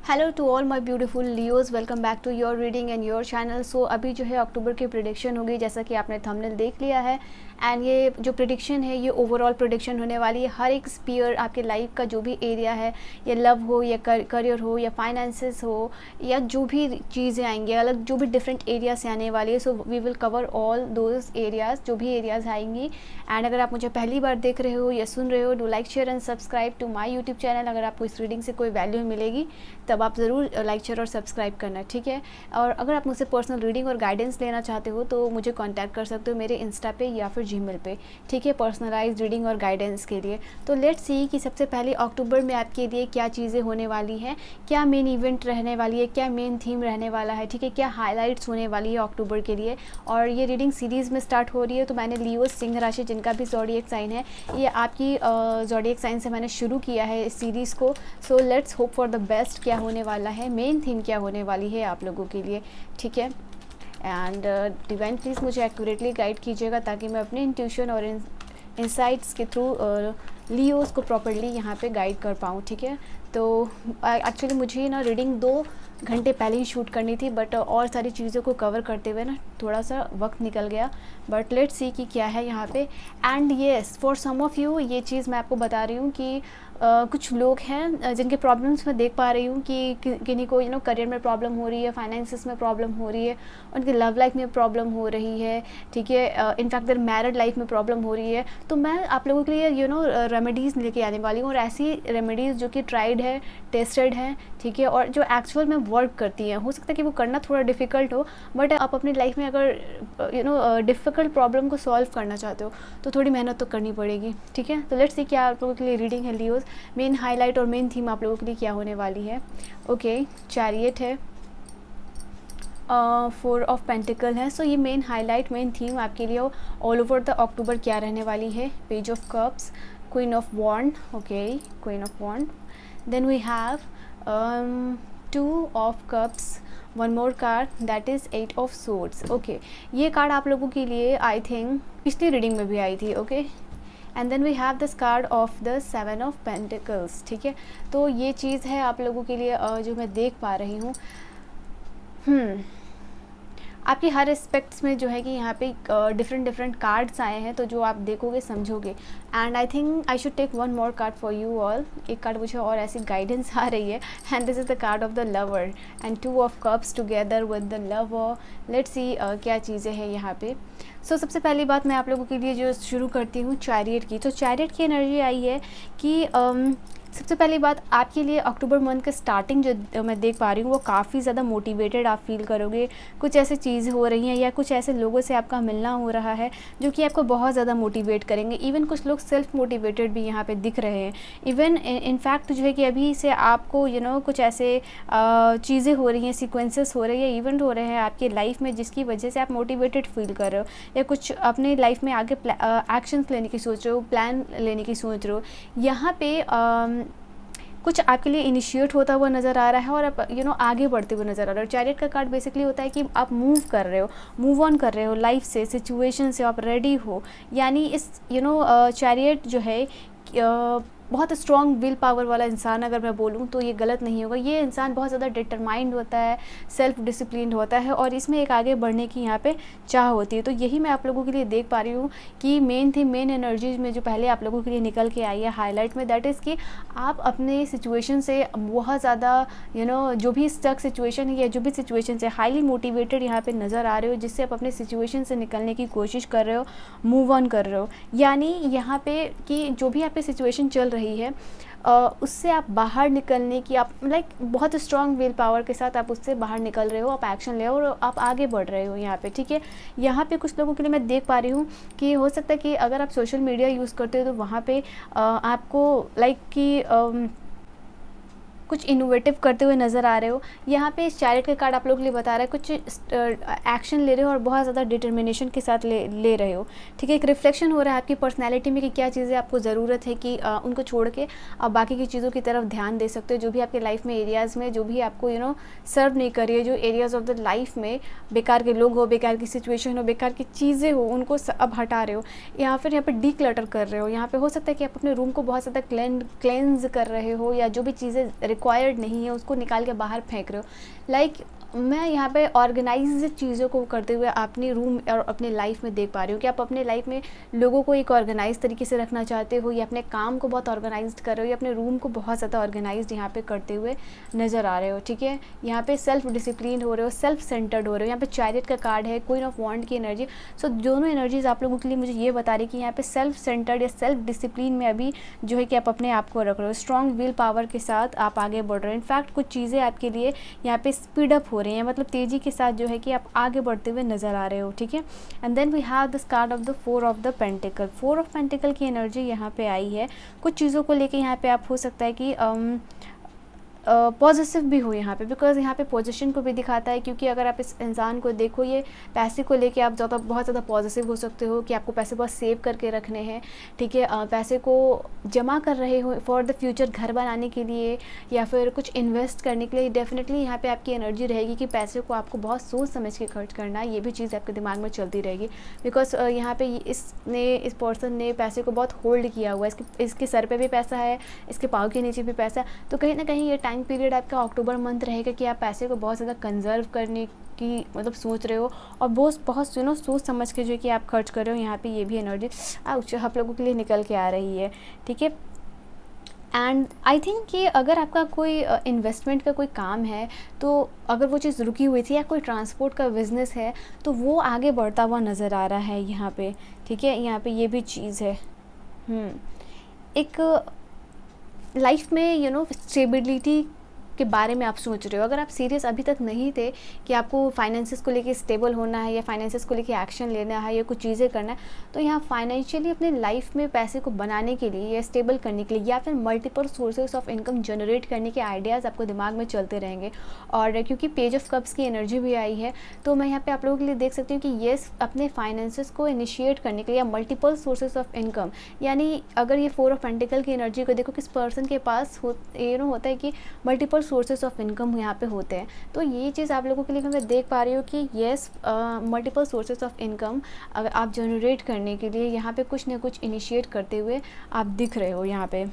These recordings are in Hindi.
Hello to all my beautiful Leos, welcome back to your reading and your channel. So अभी जो है अक्टूबर की प्रिडिक्शन होगी, जैसा कि आपने थंबनेल देख लिया है। एंड ये जो प्रिडिक्शन है ये ओवरऑल प्रिडिक्शन होने वाली है। हर एक स्पीयर आपके लाइफ का जो भी एरिया है, या लव हो या करियर हो या फाइनेंसेस हो या जो भी चीज़ें आएंगी, अलग जो भी डिफरेंट एरिया से आने वाली है। So we will cover all those areas, जो भी एरियाज़ आएंगी। एंड अगर आप मुझे पहली बार देख रहे हो या सुन रहे हो, do like share and subscribe to my YouTube channel. अगर आपको इस रीडिंग से कोई वैल्यू मिलेगी तब आप ज़रूर लाइक शेयर और सब्सक्राइब करना, ठीक है। और अगर आप मुझसे पर्सनल रीडिंग और गाइडेंस लेना चाहते हो तो मुझे कांटेक्ट कर सकते हो मेरे इंस्टा पे या फिर जीमेल पे, ठीक है, पर्सनलाइज्ड रीडिंग और गाइडेंस के लिए। तो लेट्स सी कि सबसे पहले अक्टूबर में आपके लिए क्या चीज़ें होने वाली हैं, क्या मेन इवेंट रहने वाली है, क्या मेन थीम रहने वाला है, ठीक है, क्या हाईलाइट्स होने वाली है अक्टूबर के लिए। और ये रीडिंग सीरीज़ में स्टार्ट हो रही है, तो मैंने लियो सिंह राशि, जिनका भी ज़ोडिएक साइन है, ये आपकी ज़ोडिएक साइन से मैंने शुरू किया है इस सीरीज़ को। So let's hope for the best. क्या होने वाला है, मेन थीम क्या होने वाली है आप लोगों के लिए, ठीक है। एंड डिवाइन प्लीज़ मुझे एक्यूरेटली गाइड कीजिएगा ताकि मैं अपने इंट्यूशन और इंसाइट्स के थ्रू लियोज़ को प्रॉपर्ली यहाँ पे गाइड कर पाऊँ, ठीक है। तो एक्चुअली मुझे ना रीडिंग 2 घंटे पहले ही शूट करनी थी, बट और सारी चीज़ों को कवर करते हुए ना थोड़ा सा वक्त निकल गया। बट लेट्स सी कि क्या है यहाँ पे। And yes, for some of you ये चीज़ मैं आपको बता रही हूँ कि कुछ लोग हैं जिनके प्रॉब्लम्स मैं देख पा रही हूँ कि किन्हीं को करियर में प्रॉब्लम हो रही है, फाइनेंसिस में प्रॉब्लम हो रही है, उनकी लव लाइफ में प्रॉब्लम हो रही है, ठीक है, इनफैक्ट देयर मैरिड लाइफ में प्रॉब्लम हो रही है। तो मैं आप लोगों के लिए रेमेडीज़ लेके आने वाली हूँ, और ऐसी रेमेडीज़ जो कि ट्राइड है, टेस्टेड हैं, ठीक है, और जो एक्चुअल में वर्क करती हैं। हो सकता है कि वो करना थोड़ा डिफ़िकल्ट हो, बट आप अपनी लाइफ में अगर डिफ़िकल्ट प्रॉब्लम को सॉल्व करना चाहते हो तो थोड़ी मेहनत तो करनी पड़ेगी, ठीक है। तो लेट्स सी क्या आप लोगों के लिए रीडिंग है लियोज़, मेन हाईलाइट और मेन थीम आप लोगों के लिए क्या होने वाली है। ओके, चैरियट है, 4 ऑफ पेंटिकल है। सो ये मेन हाईलाइट, मेन थीम आपके लिए ऑल ओवर द अक्टूबर क्या रहने वाली है। Page of cups, queen of wand, okay, queen of wand. Then we have 2 of cups, one more card that is 8 of swords. Okay, ये कार्ड आप लोगों के लिए आई थिंक पिछली रीडिंग में भी आई थी, okay. And then we have this card of the 7 of pentacles, ठीक है। तो ये चीज़ है आप लोगों के लिए जो मैं देख पा रही हूँ। आपकी हर एस्पेक्ट्स में जो है कि यहाँ पे डिफरेंट कार्ड्स आए हैं, तो जो आप देखोगे समझोगे। And I think I should take one more card for you all. एक कार्ड मुझे और ऐसी गाइडेंस आ रही है, and this is the card of the lover and 2 of cups together with the lover. Let's see क्या चीज़ें हैं यहाँ पे। सो सबसे पहली बात मैं आप लोगों के लिए जो शुरू करती हूँ चैरियट की। तो चैरियट की एनर्जी आई है कि सबसे पहली बात आपके लिए अक्टूबर मंथ के स्टार्टिंग जो मैं देख पा रही हूँ वो काफ़ी ज़्यादा मोटिवेटेड आप फील करोगे। कुछ ऐसी चीज़ें हो रही हैं या कुछ ऐसे लोगों से आपका मिलना हो रहा है जो कि आपको बहुत ज़्यादा मोटिवेट करेंगे। इवन कुछ लोग सेल्फ मोटिवेटेड भी यहाँ पे दिख रहे हैं। इवन इनफैक्ट जो है कि अभी से आपको कुछ ऐसे चीज़ें हो रही हैं, सीक्वेंसेस हो रही है, इवेंट हो रहे हैं आपकी लाइफ में जिसकी वजह से आप मोटिवेटेड फील कर रहे हो, या कुछ अपने लाइफ में आगे एक्शंस लेने की सोच रहे हो, प्लान लेने की सोच रहे हो। यहाँ पे कुछ आपके लिए इनिशिएट होता हुआ नज़र आ रहा है और आप आगे बढ़ते हुए नज़र आ रहे हो। चैरियट का कार्ड बेसिकली होता है कि आप मूव कर रहे हो, मूव ऑन कर रहे हो लाइफ से, सिचुएशन से, आप रेडी हो। यानी इस चैरियट जो है बहुत स्ट्रॉन्ग विल पावर वाला इंसान, अगर मैं बोलूँ तो ये गलत नहीं होगा। ये इंसान बहुत ज़्यादा डिटरमाइंड होता है, सेल्फ डिसिप्लिन होता है, और इसमें एक आगे बढ़ने की यहाँ पे चाह होती है। तो यही मैं आप लोगों के लिए देख पा रही हूँ कि मेन थी, मेन एनर्जीज में जो पहले आप लोगों के लिए निकल के आई है हाईलाइट में, दैट इज़ कि आप अपने सिचुएशन से बहुत ज़्यादा जो भी स्टक सिचुएशन है या जो भी सिचुएशन से हाईली मोटिवेटेड यहाँ पर नज़र आ रहे हो, जिससे आप अपने सिचुएशन से निकलने की कोशिश कर रहे हो, मूव ऑन कर रहे हो। यानी यहाँ पे कि जो भी आप पे सिचुएशन चल रही है उससे आप बाहर निकलने की आप बहुत स्ट्रॉन्ग विल पावर के साथ आप उससे बाहर निकल रहे हो, आप एक्शन ले रहे हो और आप आगे बढ़ रहे हो यहाँ पे, ठीक है। यहाँ पे कुछ लोगों के लिए मैं देख पा रही हूँ कि हो सकता है कि अगर आप सोशल मीडिया यूज़ करते हो तो वहाँ पे आपको कि कुछ इनोवेटिव करते हुए नज़र आ रहे हो। यहाँ पे इस चैरियट का कार्ड आप लोगों के लिए बता रहा है कुछ एक्शन ले रहे हो और बहुत ज़्यादा डिटर्मिनेशन के साथ ले रहे हो, ठीक है। एक रिफ्लेक्शन हो रहा है आपकी पर्सनैलिटी में कि क्या चीज़ें आपको ज़रूरत है कि उनको छोड़ के आप बाकी की चीज़ों की तरफ ध्यान दे सकते हो। जो भी आपके लाइफ में एरियाज़ में जो भी आपको सर्व नहीं कर रही है, जो एरियाज़ ऑफ द लाइफ में बेकार के लोग हो, बेकार की सिचुएशन हो, बेकार की चीज़ें हो, उनको अब हटा रहे हो या फिर यहाँ पर डीक्लटर कर रहे हो। यहाँ पर हो सकता है कि आप अपने रूम को बहुत ज़्यादा क्लेंज कर रहे हो, या जो भी चीज़ें रिक्वायर्ड नहीं है उसको निकाल के बाहर फेंक रहे हो। लाइक मैं यहाँ पे ऑर्गेनाइज चीज़ों को करते हुए अपनी रूम और अपने लाइफ में देख पा रही हूँ कि आप अपने लाइफ में लोगों को एक ऑर्गेनाइज तरीके से रखना चाहते हो, या अपने काम को बहुत ऑर्गेनाइज्ड कर रहे हो, या अपने रूम को बहुत ज़्यादा ऑर्गेनाइज्ड यहाँ पे करते हुए नज़र आ रहे हो। ठीक है, यहाँ पे सेल्फ डिसिप्लिन हो रहे हो, सेल्फ सेंटर्ड हो रहे हो। यहाँ पे चैरियट का कार्ड है, क्वीन ऑफ वॉन्ड की एनर्जी। सो दोनों एनर्जीज आप लोगों के लिए मुझे ये बता रही कि यहाँ पे सेल्फ सेंटर्ड या सेल्फ डिसिप्लिन में अभी जो है कि आप अपने आप को रख रहे हो, स्ट्रॉन्ग विल पावर के साथ आप आगे बढ़ रहे हो। इनफैक्ट कुछ चीज़ें आपके लिए यहाँ पे स्पीड अप हो रही हैं, मतलब तेज़ी के साथ जो है कि आप आगे बढ़ते हुए नज़र आ रहे हो। ठीक है, and then we have this card of the 4 of the pentacle. 4 of pentacle की एनर्जी यहाँ पे आई है। कुछ चीज़ों को लेके यहाँ पे आप हो सकता है कि पॉजिटिव भी हो यहाँ पे, बिकॉज यहाँ पे पोजीशन को भी दिखाता है, क्योंकि अगर आप इस इंसान को देखो, ये पैसे को लेके आप बहुत ज़्यादा पॉजिटिव हो सकते हो कि आपको पैसे बहुत सेव करके रखने हैं। ठीक है, पैसे को जमा कर रहे हो फॉर द फ्यूचर, घर बनाने के लिए या फिर कुछ इन्वेस्ट करने के लिए। डेफिनेटली यहाँ पे आपकी एनर्जी रहेगी कि पैसे को आपको बहुत सोच समझ के खर्च करना है। ये भी चीज़ आपके दिमाग में चलती रहेगी, बिकॉज यहाँ पे इस पर्सन ने पैसे को बहुत होल्ड किया हुआ है। इसके सर पे भी पैसा है, इसके पाँव के नीचे भी पैसा है। तो कहीं ना कहीं ये टाइम पीरियड आपका अक्टूबर मंथ रहेगा कि आप पैसे को बहुत ज़्यादा कंजर्व करने की मतलब सोच रहे हो, और बहुत सोच समझ के जो है कि आप खर्च कर रहे हो। यहाँ पे ये भी एनर्जी आप लोगों के लिए निकल के आ रही है। ठीक है, एंड आई थिंक कि अगर आपका कोई इन्वेस्टमेंट का कोई काम है, तो अगर वो चीज़ रुकी हुई थी, या कोई ट्रांसपोर्ट का बिज़नेस है, तो वो आगे बढ़ता हुआ नज़र आ रहा है यहाँ पे। ठीक है, यहाँ पे ये भी चीज़ है। एक लाइफ में स्टेबिलिटी के बारे में आप सोच रहे हो। अगर आप सीरियस अभी तक नहीं थे कि आपको फाइनेंसेस को लेके स्टेबल होना है, या फाइनेंसेस को लेके एक्शन लेना है, या कुछ चीज़ें करना है, तो यहाँ फाइनेंशियली अपने लाइफ में पैसे को बनाने के लिए या स्टेबल करने के लिए, या फिर multiple sources of income generate करने के आइडियाज़ आपको दिमाग में चलते रहेंगे। और क्योंकि पेज ऑफ कप्स की एनर्जी भी आई है, तो मैं यहाँ पर आप लोगों के लिए देख सकती हूँ कि येस, अपने फाइनेंसेस को इनिशिएट करने के लिए, या मल्टीपल सोर्सेज ऑफ इनकम, यानी अगर ये 4 ऑफ पेंटिकल की एनर्जी को देखो, किस पर्सन के पास होता है कि मल्टीपल सोर्सेस ऑफ इनकम यहाँ पे होते हैं। तो ये चीज़ आप लोगों के लिए मैं देख पा रही हूँ कि yes, multiple sources of income अगर आप जनरेट करने के लिए यहाँ पे कुछ ना कुछ इनिशिएट करते हुए आप दिख रहे हो यहाँ पे।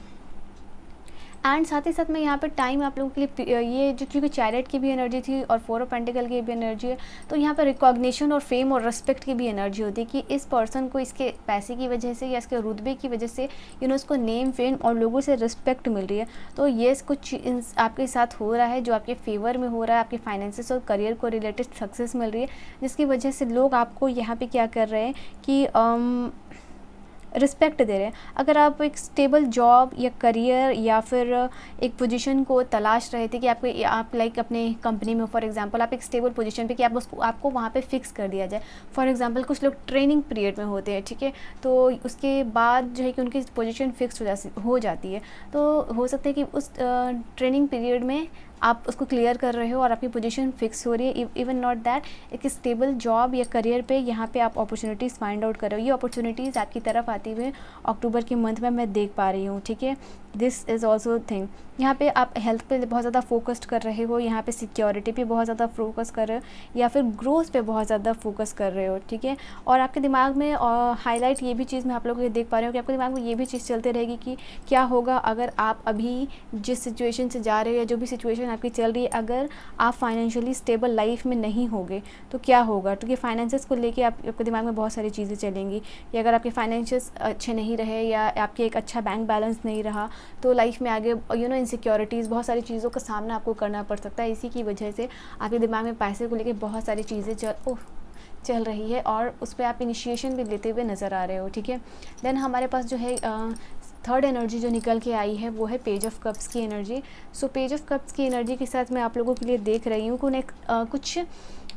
एंड साथ ही साथ में यहाँ पे टाइम आप लोगों के लिए ये जो, क्योंकि चैरियट की भी एनर्जी थी और 4 ऑफ पेंटिकल की भी एनर्जी है, तो यहाँ पे रिकॉग्निशन और फेम और रिस्पेक्ट की भी एनर्जी होती है कि इस पर्सन को इसके पैसे की वजह से या इसके रुतबे की वजह से उसको नेम, फेम और लोगों से रिस्पेक्ट मिल रही है। तो ये कुछ आपके साथ हो रहा है जो आपके फेवर में हो रहा है, आपके फाइनेंसेस और करियर को रिलेटेड सक्सेस मिल रही है, जिसकी वजह से लोग आपको यहाँ पर क्या कर रहे हैं कि रिस्पेक्ट दे रहे हैं। अगर आप एक स्टेबल जॉब या करियर या फिर एक पोजीशन को तलाश रहे थे कि आप लाइक अपने कंपनी में फॉर एग्जांपल आप एक स्टेबल पोजीशन पे कि आपको वहाँ पे फिक्स कर दिया जाए। फॉर एग्जांपल कुछ लोग ट्रेनिंग पीरियड में होते हैं, ठीक है, तो उसके बाद जो है कि उनकी पोजीशन फिक्स हो जाती है। तो हो सकता है कि उस ट्रेनिंग पीरियड में आप उसको क्लियर कर रहे हो और आपकी पोजीशन फिक्स हो रही है। इवन नॉट दैट, एक स्टेबल जॉब या करियर पे यहाँ पे आप अपॉर्चुनिटीज़ फाइंड आउट कर रहे हो। ये अपॉर्चुनिटीज़ आपकी तरफ आती हुई अक्टूबर के मंथ में मैं देख पा रही हूँ, ठीक है। This is also thing. यहाँ पे आप हेल्थ पे बहुत ज़्यादा फोकस्ड कर रहे हो, यहाँ पे सिक्योरिटी पे बहुत ज़्यादा फोकस कर रहे हो, या फिर ग्रोथ पे बहुत ज़्यादा फोकस कर रहे हो, ठीक है। और आपके दिमाग में हाईलाइट ये भी चीज़ मैं आप लोगों को देख पा रही हूँ कि आपके दिमाग में ये भी चीज़ चलती रहेगी कि क्या होगा अगर आप अभी जिस सिचुएशन से जा रहे हो या जो भी सिचुएशन आपकी चल रही है, अगर आप फाइनेंशियली स्टेबल लाइफ में नहीं होगे तो क्या होगा। क्योंकि फाइनेंसेस को लेके आपके दिमाग में बहुत सारी चीज़ें चलेंगी कि अगर आपके फाइनेंशियस अच्छे नहीं रहे या आपके एक अच्छा बैंक बैलेंस नहीं रहा तो लाइफ में आगे इनसिक्योरिटीज़, बहुत सारी चीज़ों का सामना आपको करना पड़ सकता है। इसी की वजह से आपके दिमाग में पैसे को लेके बहुत सारी चीज़ें चल रही है और उस पर आप इनिशिएशन भी लेते हुए नज़र आ रहे हो, ठीक है। देन हमारे पास जो है थर्ड एनर्जी जो निकल के आई है वो है पेज ऑफ कप्स की energy. So page of cups की एनर्जी के साथ मैं आप लोगों के लिए देख रही हूँ कि कुछ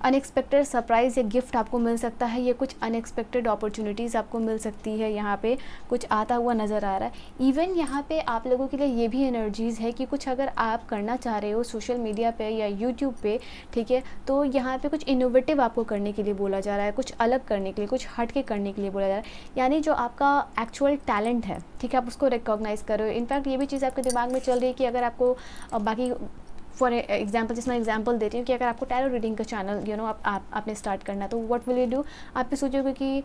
अनएक्सपेक्टेड सरप्राइज़ या गिफ्ट आपको मिल सकता है, या कुछ अनएक्सपेक्टेड अपॉर्चुनिटीज़ आपको मिल सकती है। यहाँ पे कुछ आता हुआ नज़र आ रहा है। इवन यहाँ पे आप लोगों के लिए ये भी एनर्जीज़ है कि कुछ अगर आप करना चाह रहे हो सोशल मीडिया पे या यूट्यूब पे, ठीक है, तो यहाँ पे कुछ इनोवेटिव आपको करने के लिए बोला जा रहा है, कुछ अलग करने के लिए, कुछ हट के करने के लिए बोला जा रहा है। यानी जो आपका एक्चुअल टैलेंट है, ठीक है, आप उसको रिकॉग्नाइज़ करो। इनफैक्ट ये भी चीज़ आपके दिमाग में चल रही है कि अगर आपको बाकी फॉर एग्जाम्पल, जिसमें एग्जाम्पल देती हूँ कि अगर आपको टैरो रीडिंग का चैनल आपने स्टार्ट करना है तो व्हाट विल यू डू। आप भी सोचोगे कि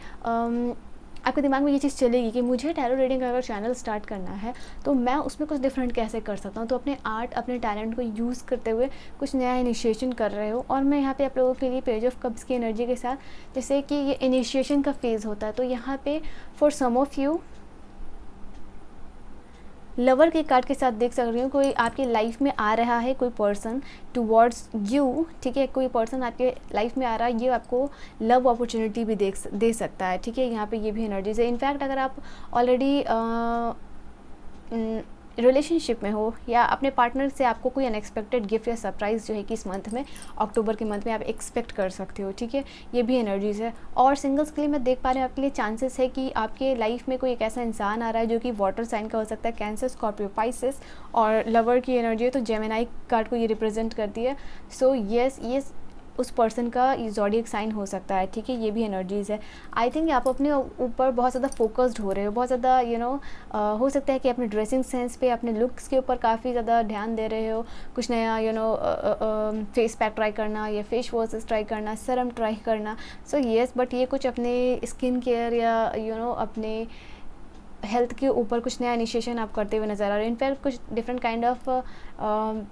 आपके दिमाग में ये चीज़ चलेगी कि मुझे टैरो रीडिंग अगर चैनल स्टार्ट करना है तो मैं उसमें कुछ डिफरेंट कैसे कर सकता हूँ। तो अपने आर्ट, अपने टैलेंट को यूज़ करते हुए कुछ नया इनिशिएशन कर रहे हो। और मैं यहाँ पे आप लोगों के लिए पेज ऑफ कप्स की एनर्जी के साथ, जैसे कि ये इनिशिएशन का फेज़ होता है, तो यहाँ पे for some of you lover के कार्ड के साथ देख सक रही हूँ कोई आपके लाइफ में आ रहा है, कोई पर्सन टुवर्ड्स यू, ठीक है, कोई पर्सन आपके लाइफ में आ रहा है, ये आपको लव अपॉर्चुनिटी भी दे सकता है, ठीक है। यहाँ पे ये भी एनर्जीज है। इनफैक्ट अगर आप ऑलरेडी रिलेशनशिप में हो या अपने पार्टनर से आपको कोई अनएक्सपेक्टेड गिफ्ट या सरप्राइज़ जो है कि इस मंथ में, अक्टूबर के मंथ में आप एक्सपेक्ट कर सकते हो, ठीक है। ये भी एनर्जीज़ है। और सिंगल्स के लिए मैं देख पा रही हूँ आपके लिए चांसेस है कि आपके लाइफ में कोई एक ऐसा इंसान आ रहा है जो कि वाटर साइन का हो सकता है, कैंसर, स्कॉर्पियो, पाइसेस। और लवर की एनर्जी है तो जेमिनी कार्ड को ये रिप्रेजेंट करती है। सो येस, ये उस पर्सन का ज़ोडिएक साइन हो सकता है, ठीक है। ये भी एनर्जीज़ है। आई थिंक आप अपने ऊपर बहुत ज़्यादा फोकस्ड हो रहे हो, बहुत ज़्यादा हो सकता है कि अपने ड्रेसिंग सेंस पे, अपने लुक्स के ऊपर काफ़ी ज़्यादा ध्यान दे रहे हो। कुछ नया फेस पैक ट्राई करना या फेस वॉशेस ट्राई करना, सरम ट्राई करना। सो येस, बट ये कुछ अपने स्किन केयर या अपने हेल्थ के ऊपर कुछ नया इनिशिएशन आप करते हुए नज़र आ रहे हो। इनफैक्ट कुछ डिफरेंट काइंड ऑफ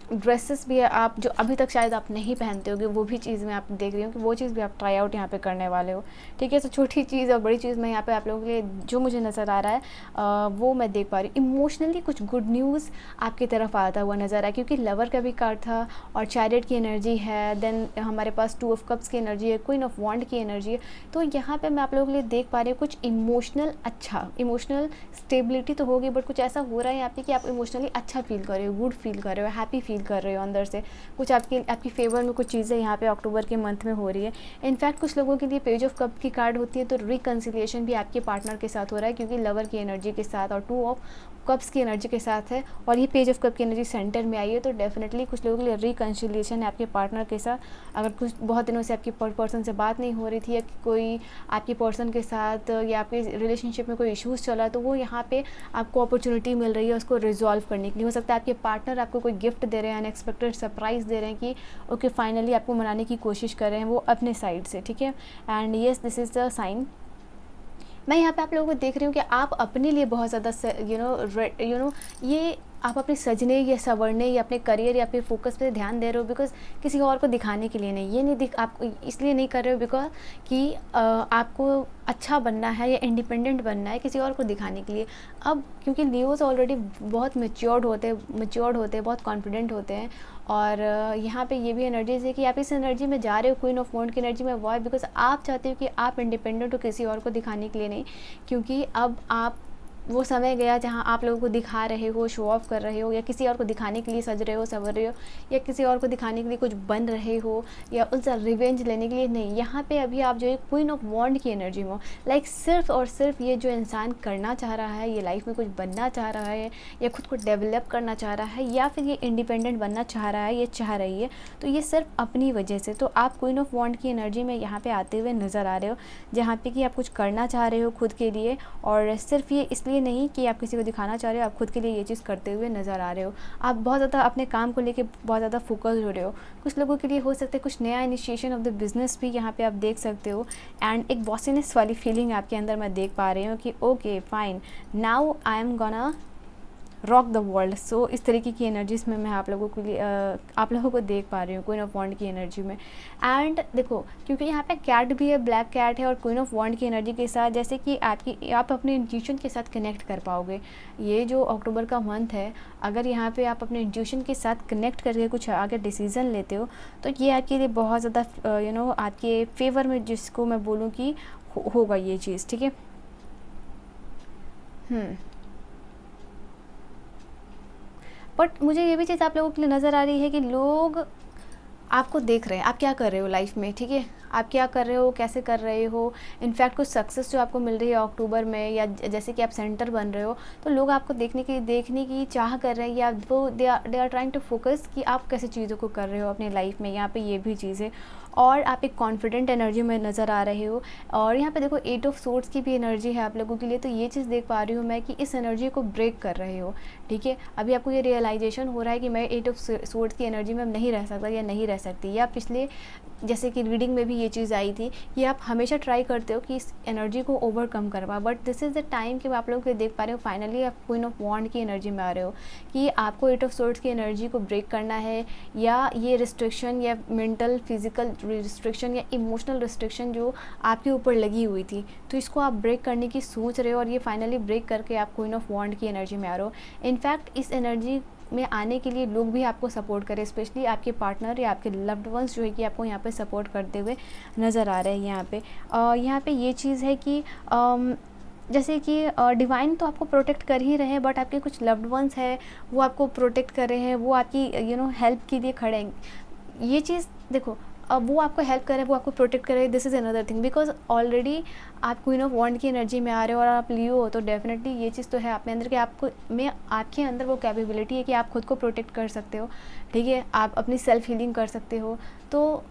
ड्रेसेस भी है आप जो अभी तक शायद आप नहीं पहनते होगे, वो भी चीज़ मैं आप देख रही हूँ कि वो चीज़ भी आप ट्राई आउट यहाँ पे करने वाले हो, ठीक है। तो छोटी चीज़ और बड़ी चीज़ मैं यहाँ पे आप लोगों के लिए जो मुझे नज़र आ रहा है वो मैं देख पा रही हूँ। इमोशनली कुछ गुड न्यूज़ आपकी तरफ आता हुआ नज़र आया, क्योंकि लवर का भी कार्ड था और चैरियट की एनर्जी है, देन हमारे पास 2 ऑफ कप्स की एनर्जी है, क्वीन ऑफ वॉन्ड की एनर्जी है। तो यहाँ पर मैं आप लोगों के लिए देख पा रही हूँ कुछ इमोशनल, अच्छा इमोशनल स्टेबिलिटी तो होगी, बट कुछ ऐसा हो रहा है यहाँ पे कि आप इमोशनली अच्छा फील कर रहे हो, गुड फील कर रहे हो, हैप्पी फील कर रहे हो अंदर से। कुछ आपकी फेवर में कुछ चीज़ें यहाँ पे अक्टूबर के मंथ में हो रही है। इनफैक्ट कुछ लोगों के लिए पेज ऑफ कप की कार्ड होती है तो रिकन्सिलिएशन भी आपके पार्टनर के साथ हो रहा है, क्योंकि लवर की एनर्जी के साथ और 2 ऑफ कप्स की एनर्जी के साथ है और ये पेज ऑफ कप की एनर्जी सेंटर में आई है। तो डेफिनेटली कुछ लोगों के लिए रिकन्सिलिएशन है आपके पार्टनर के साथ। अगर कुछ बहुत दिनों से आपकी पर्सन से बात नहीं हो रही थी या कोई आपके पर्सन के साथ या आपके रिलेशनशिप में कोई इश्यूज़ चला है, तो वो यहाँ पे आपको अपॉर्चुनिटी मिल रही है उसको रिजॉल्व करने के लिए। हो सकता है आपके पार्टनर आपको कोई गिफ्ट दे रहे हैं, अनएक्सपेक्टेड सरप्राइज़ दे रहे हैं कि ओके फाइनली आपको मनाने की कोशिश कर रहे हैं वो अपने साइड से, ठीक है। And yes, this is the sign. मैं यहाँ पे आप लोगों को देख रही हूँ कि आप अपने लिए बहुत ज़्यादा ये आप अपने सजने या संवरने या अपने करियर या अपने फोकस पे ध्यान दे रहे हो, बिकॉज किसी और को दिखाने के लिए नहीं। ये नहीं आप इसलिए नहीं कर रहे हो बिकॉज कि आपको अच्छा बनना है या इंडिपेंडेंट बनना है, किसी और को दिखाने के लिए। अब क्योंकि लियोज ऑलरेडी बहुत मैच्योर्ड होते हैं, बहुत कॉन्फिडेंट होते हैं। और यहाँ पे ये भी एनर्जीज है कि आप इस एनर्जी में जा रहे हो, क्वीन ऑफ वॉन्ड की एनर्जी में, वाई बिकॉज आप चाहते हो कि आप इंडिपेंडेंट हो, किसी और को दिखाने के लिए नहीं। क्योंकि अब आप वो समय गया जहाँ आप लोगों को दिखा रहे हो, शो ऑफ कर रहे हो, या किसी और को दिखाने के लिए सज रहे हो, संवर रहे हो, या किसी और को दिखाने के लिए कुछ बन रहे हो, या उनसे रिवेंज लेने के लिए नहीं। यहाँ पे अभी आप जो है क्वीन ऑफ वॉन्ड की एनर्जी में हो, लाइक सिर्फ और सिर्फ ये जो इंसान करना चाह रहा है, ये लाइफ में कुछ बनना चाह रहा है, या खुद को डेवलप करना चाह रहा है, या फिर ये इंडिपेंडेंट बनना चाह रहा है, ये चाह रही है, तो ये सिर्फ अपनी वजह से। तो आप क्वीन ऑफ वॉन्ड की एनर्जी में यहाँ पे आते हुए नज़र आ रहे हो, जहाँ पे कि आप कुछ करना चाह रहे हो खुद के लिए, और सिर्फ ये इसलिए नहीं कि आप किसी को दिखाना चाह रहे हो, आप खुद के लिए ये चीज़ करते हुए नज़र आ रहे हो। आप बहुत ज़्यादा अपने काम को लेके बहुत ज़्यादा फोकस्ड हो रहे हो। कुछ लोगों के लिए हो सकता है कुछ नया इनिशिएशन ऑफ द बिजनेस भी यहाँ पे आप देख सकते हो। एंड एक बॉसीनेस वाली फीलिंग आपके अंदर मैं देख पा रही हूँ कि okay fine, now I am gonna rock the world. So इस तरीके की एनर्जीज में मैं आप लोगों को देख पा रही हूँ क्वीन ऑफ वॉन्ड की एनर्जी में। एंड देखो, क्योंकि यहाँ पे कैट भी है, ब्लैक कैट है, और क्वीन ऑफ वॉन्ड की एनर्जी के साथ जैसे कि आप अपने इंट्यूशन के साथ कनेक्ट कर पाओगे। ये जो अक्टूबर का मंथ है, अगर यहाँ पे आप अपने इंट्यूशन के साथ कनेक्ट करके कुछ आगे डिसीज़न लेते हो, तो ये आपके लिए बहुत ज़्यादा आपके फेवर में, जिसको मैं बोलूँ कि होगा ये चीज़, ठीक है। बट मुझे ये भी चीज़ आप लोगों के लिए नज़र आ रही है कि लोग आपको देख रहे हैं, आप क्या कर रहे हो लाइफ में, ठीक है। आप क्या कर रहे हो, कैसे कर रहे हो। इनफैक्ट कुछ सक्सेस जो आपको मिल रही है अक्टूबर में, या जैसे कि आप सेंटर बन रहे हो, तो लोग आपको देखने की चाह कर रहे हैं, या वो they are trying to focus कि आप कैसे चीज़ों को कर रहे हो अपनी लाइफ में। यहाँ पे ये भी चीज़ है। और आप एक कॉन्फिडेंट एनर्जी में नज़र आ रहे हो। और यहाँ पे देखो 8 ऑफ सोर्ड्स की भी एनर्जी है आप लोगों के लिए, तो ये चीज़ देख पा रही हूँ मैं कि इस एनर्जी को ब्रेक कर रहे हो, ठीक है। अभी आपको ये रियलाइजेशन हो रहा है कि मैं 8 ऑफ सोर्ड्स की एनर्जी में नहीं रह सकता या नहीं रह सकती, या पिछले जैसे कि रीडिंग में भी ये चीज़ आई थी कि आप हमेशा ट्राई करते हो कि इस एनर्जी को ओवरकम करवा, but this is the time कि आप लोग को देख पा रहे हो फाइनली आप क्वीन ऑफ वॉन्ड की एनर्जी में आ रहे हो कि आपको 8 ऑफ सोर्ड्स की एनर्जी को ब्रेक करना है, या ये रिस्ट्रिक्शन या मेंटल फिजिकल रिस्ट्रिक्शन या इमोशनल रिस्ट्रिक्शन जो आपके ऊपर लगी हुई थी, तो इसको आप ब्रेक करने की सोच रहे हो, और ये फाइनली ब्रेक करके आप क्वीन ऑफ वॉन्ड की एनर्जी में आ रहे हो। इनफैक्ट इस एनर्जी में आने के लिए लोग भी आपको सपोर्ट करें, स्पेशली आपके पार्टनर या आपके लव्ड वंस जो है कि आपको यहाँ पे सपोर्ट करते हुए नज़र आ रहे हैं। यहाँ पे ये चीज़ है कि जैसे कि डिवाइन तो आपको प्रोटेक्ट कर ही रहे हैं, बट आपके कुछ लव्ड वंस है वो आपको प्रोटेक्ट कर रहे हैं, वो आपकी हेल्प के लिए खड़े हैं। ये चीज़ देखो, अब वो आपको हेल्प करे, वो आपको प्रोटेक्ट करे, this is another thing, because already आप क्वीन ऑफ वॉन्ड की एनर्जी में आ रहे हो और आप लियो हो, तो डेफिनेटली ये चीज़ तो है आपके अंदर कि आपके अंदर वो कैपेबिलिटी है कि आप खुद को प्रोटेक्ट कर सकते हो, ठीक है। आप अपनी सेल्फ हीलिंग कर सकते हो, तो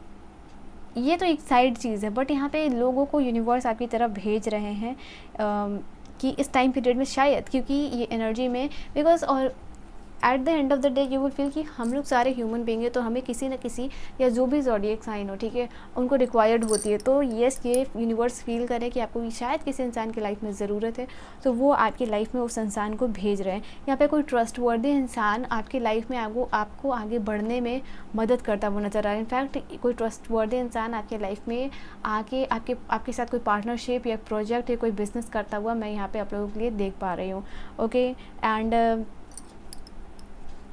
ये तो एक साइड चीज़ है। बट यहाँ पे लोगों को यूनिवर्स आपकी तरफ भेज रहे हैं कि इस टाइम पीरियड में शायद, क्योंकि ये एनर्जी में, बिकॉज और eight the end of the day you will feel कि हम लोग सारे ह्यूमन बीइंग है, तो हमें किसी न किसी या जो भी ज़ोडिएक साइन हो, ठीक है, उनको रिक्वायर्ड होती है। तो येस, ये यूनिवर्स फील करे कि आपको शायद किसी इंसान की लाइफ में ज़रूरत है, तो वो आपकी लाइफ में उस इंसान को भेज रहे हैं। यहाँ पे कोई ट्रस्टवर्दी इंसान आपकी लाइफ में आपको आगे बढ़ने में मदद करता हुआ नज़र आ रहा है। इनफैक्ट कोई ट्रस्टवर्दी इंसान आपके लाइफ में आके आपके साथ कोई पार्टनरशिप या प्रोजेक्ट या कोई बिजनेस करता हुआ मैं यहाँ पे आप लोगों के लिए देख पा रही हूँ। ओके, एंड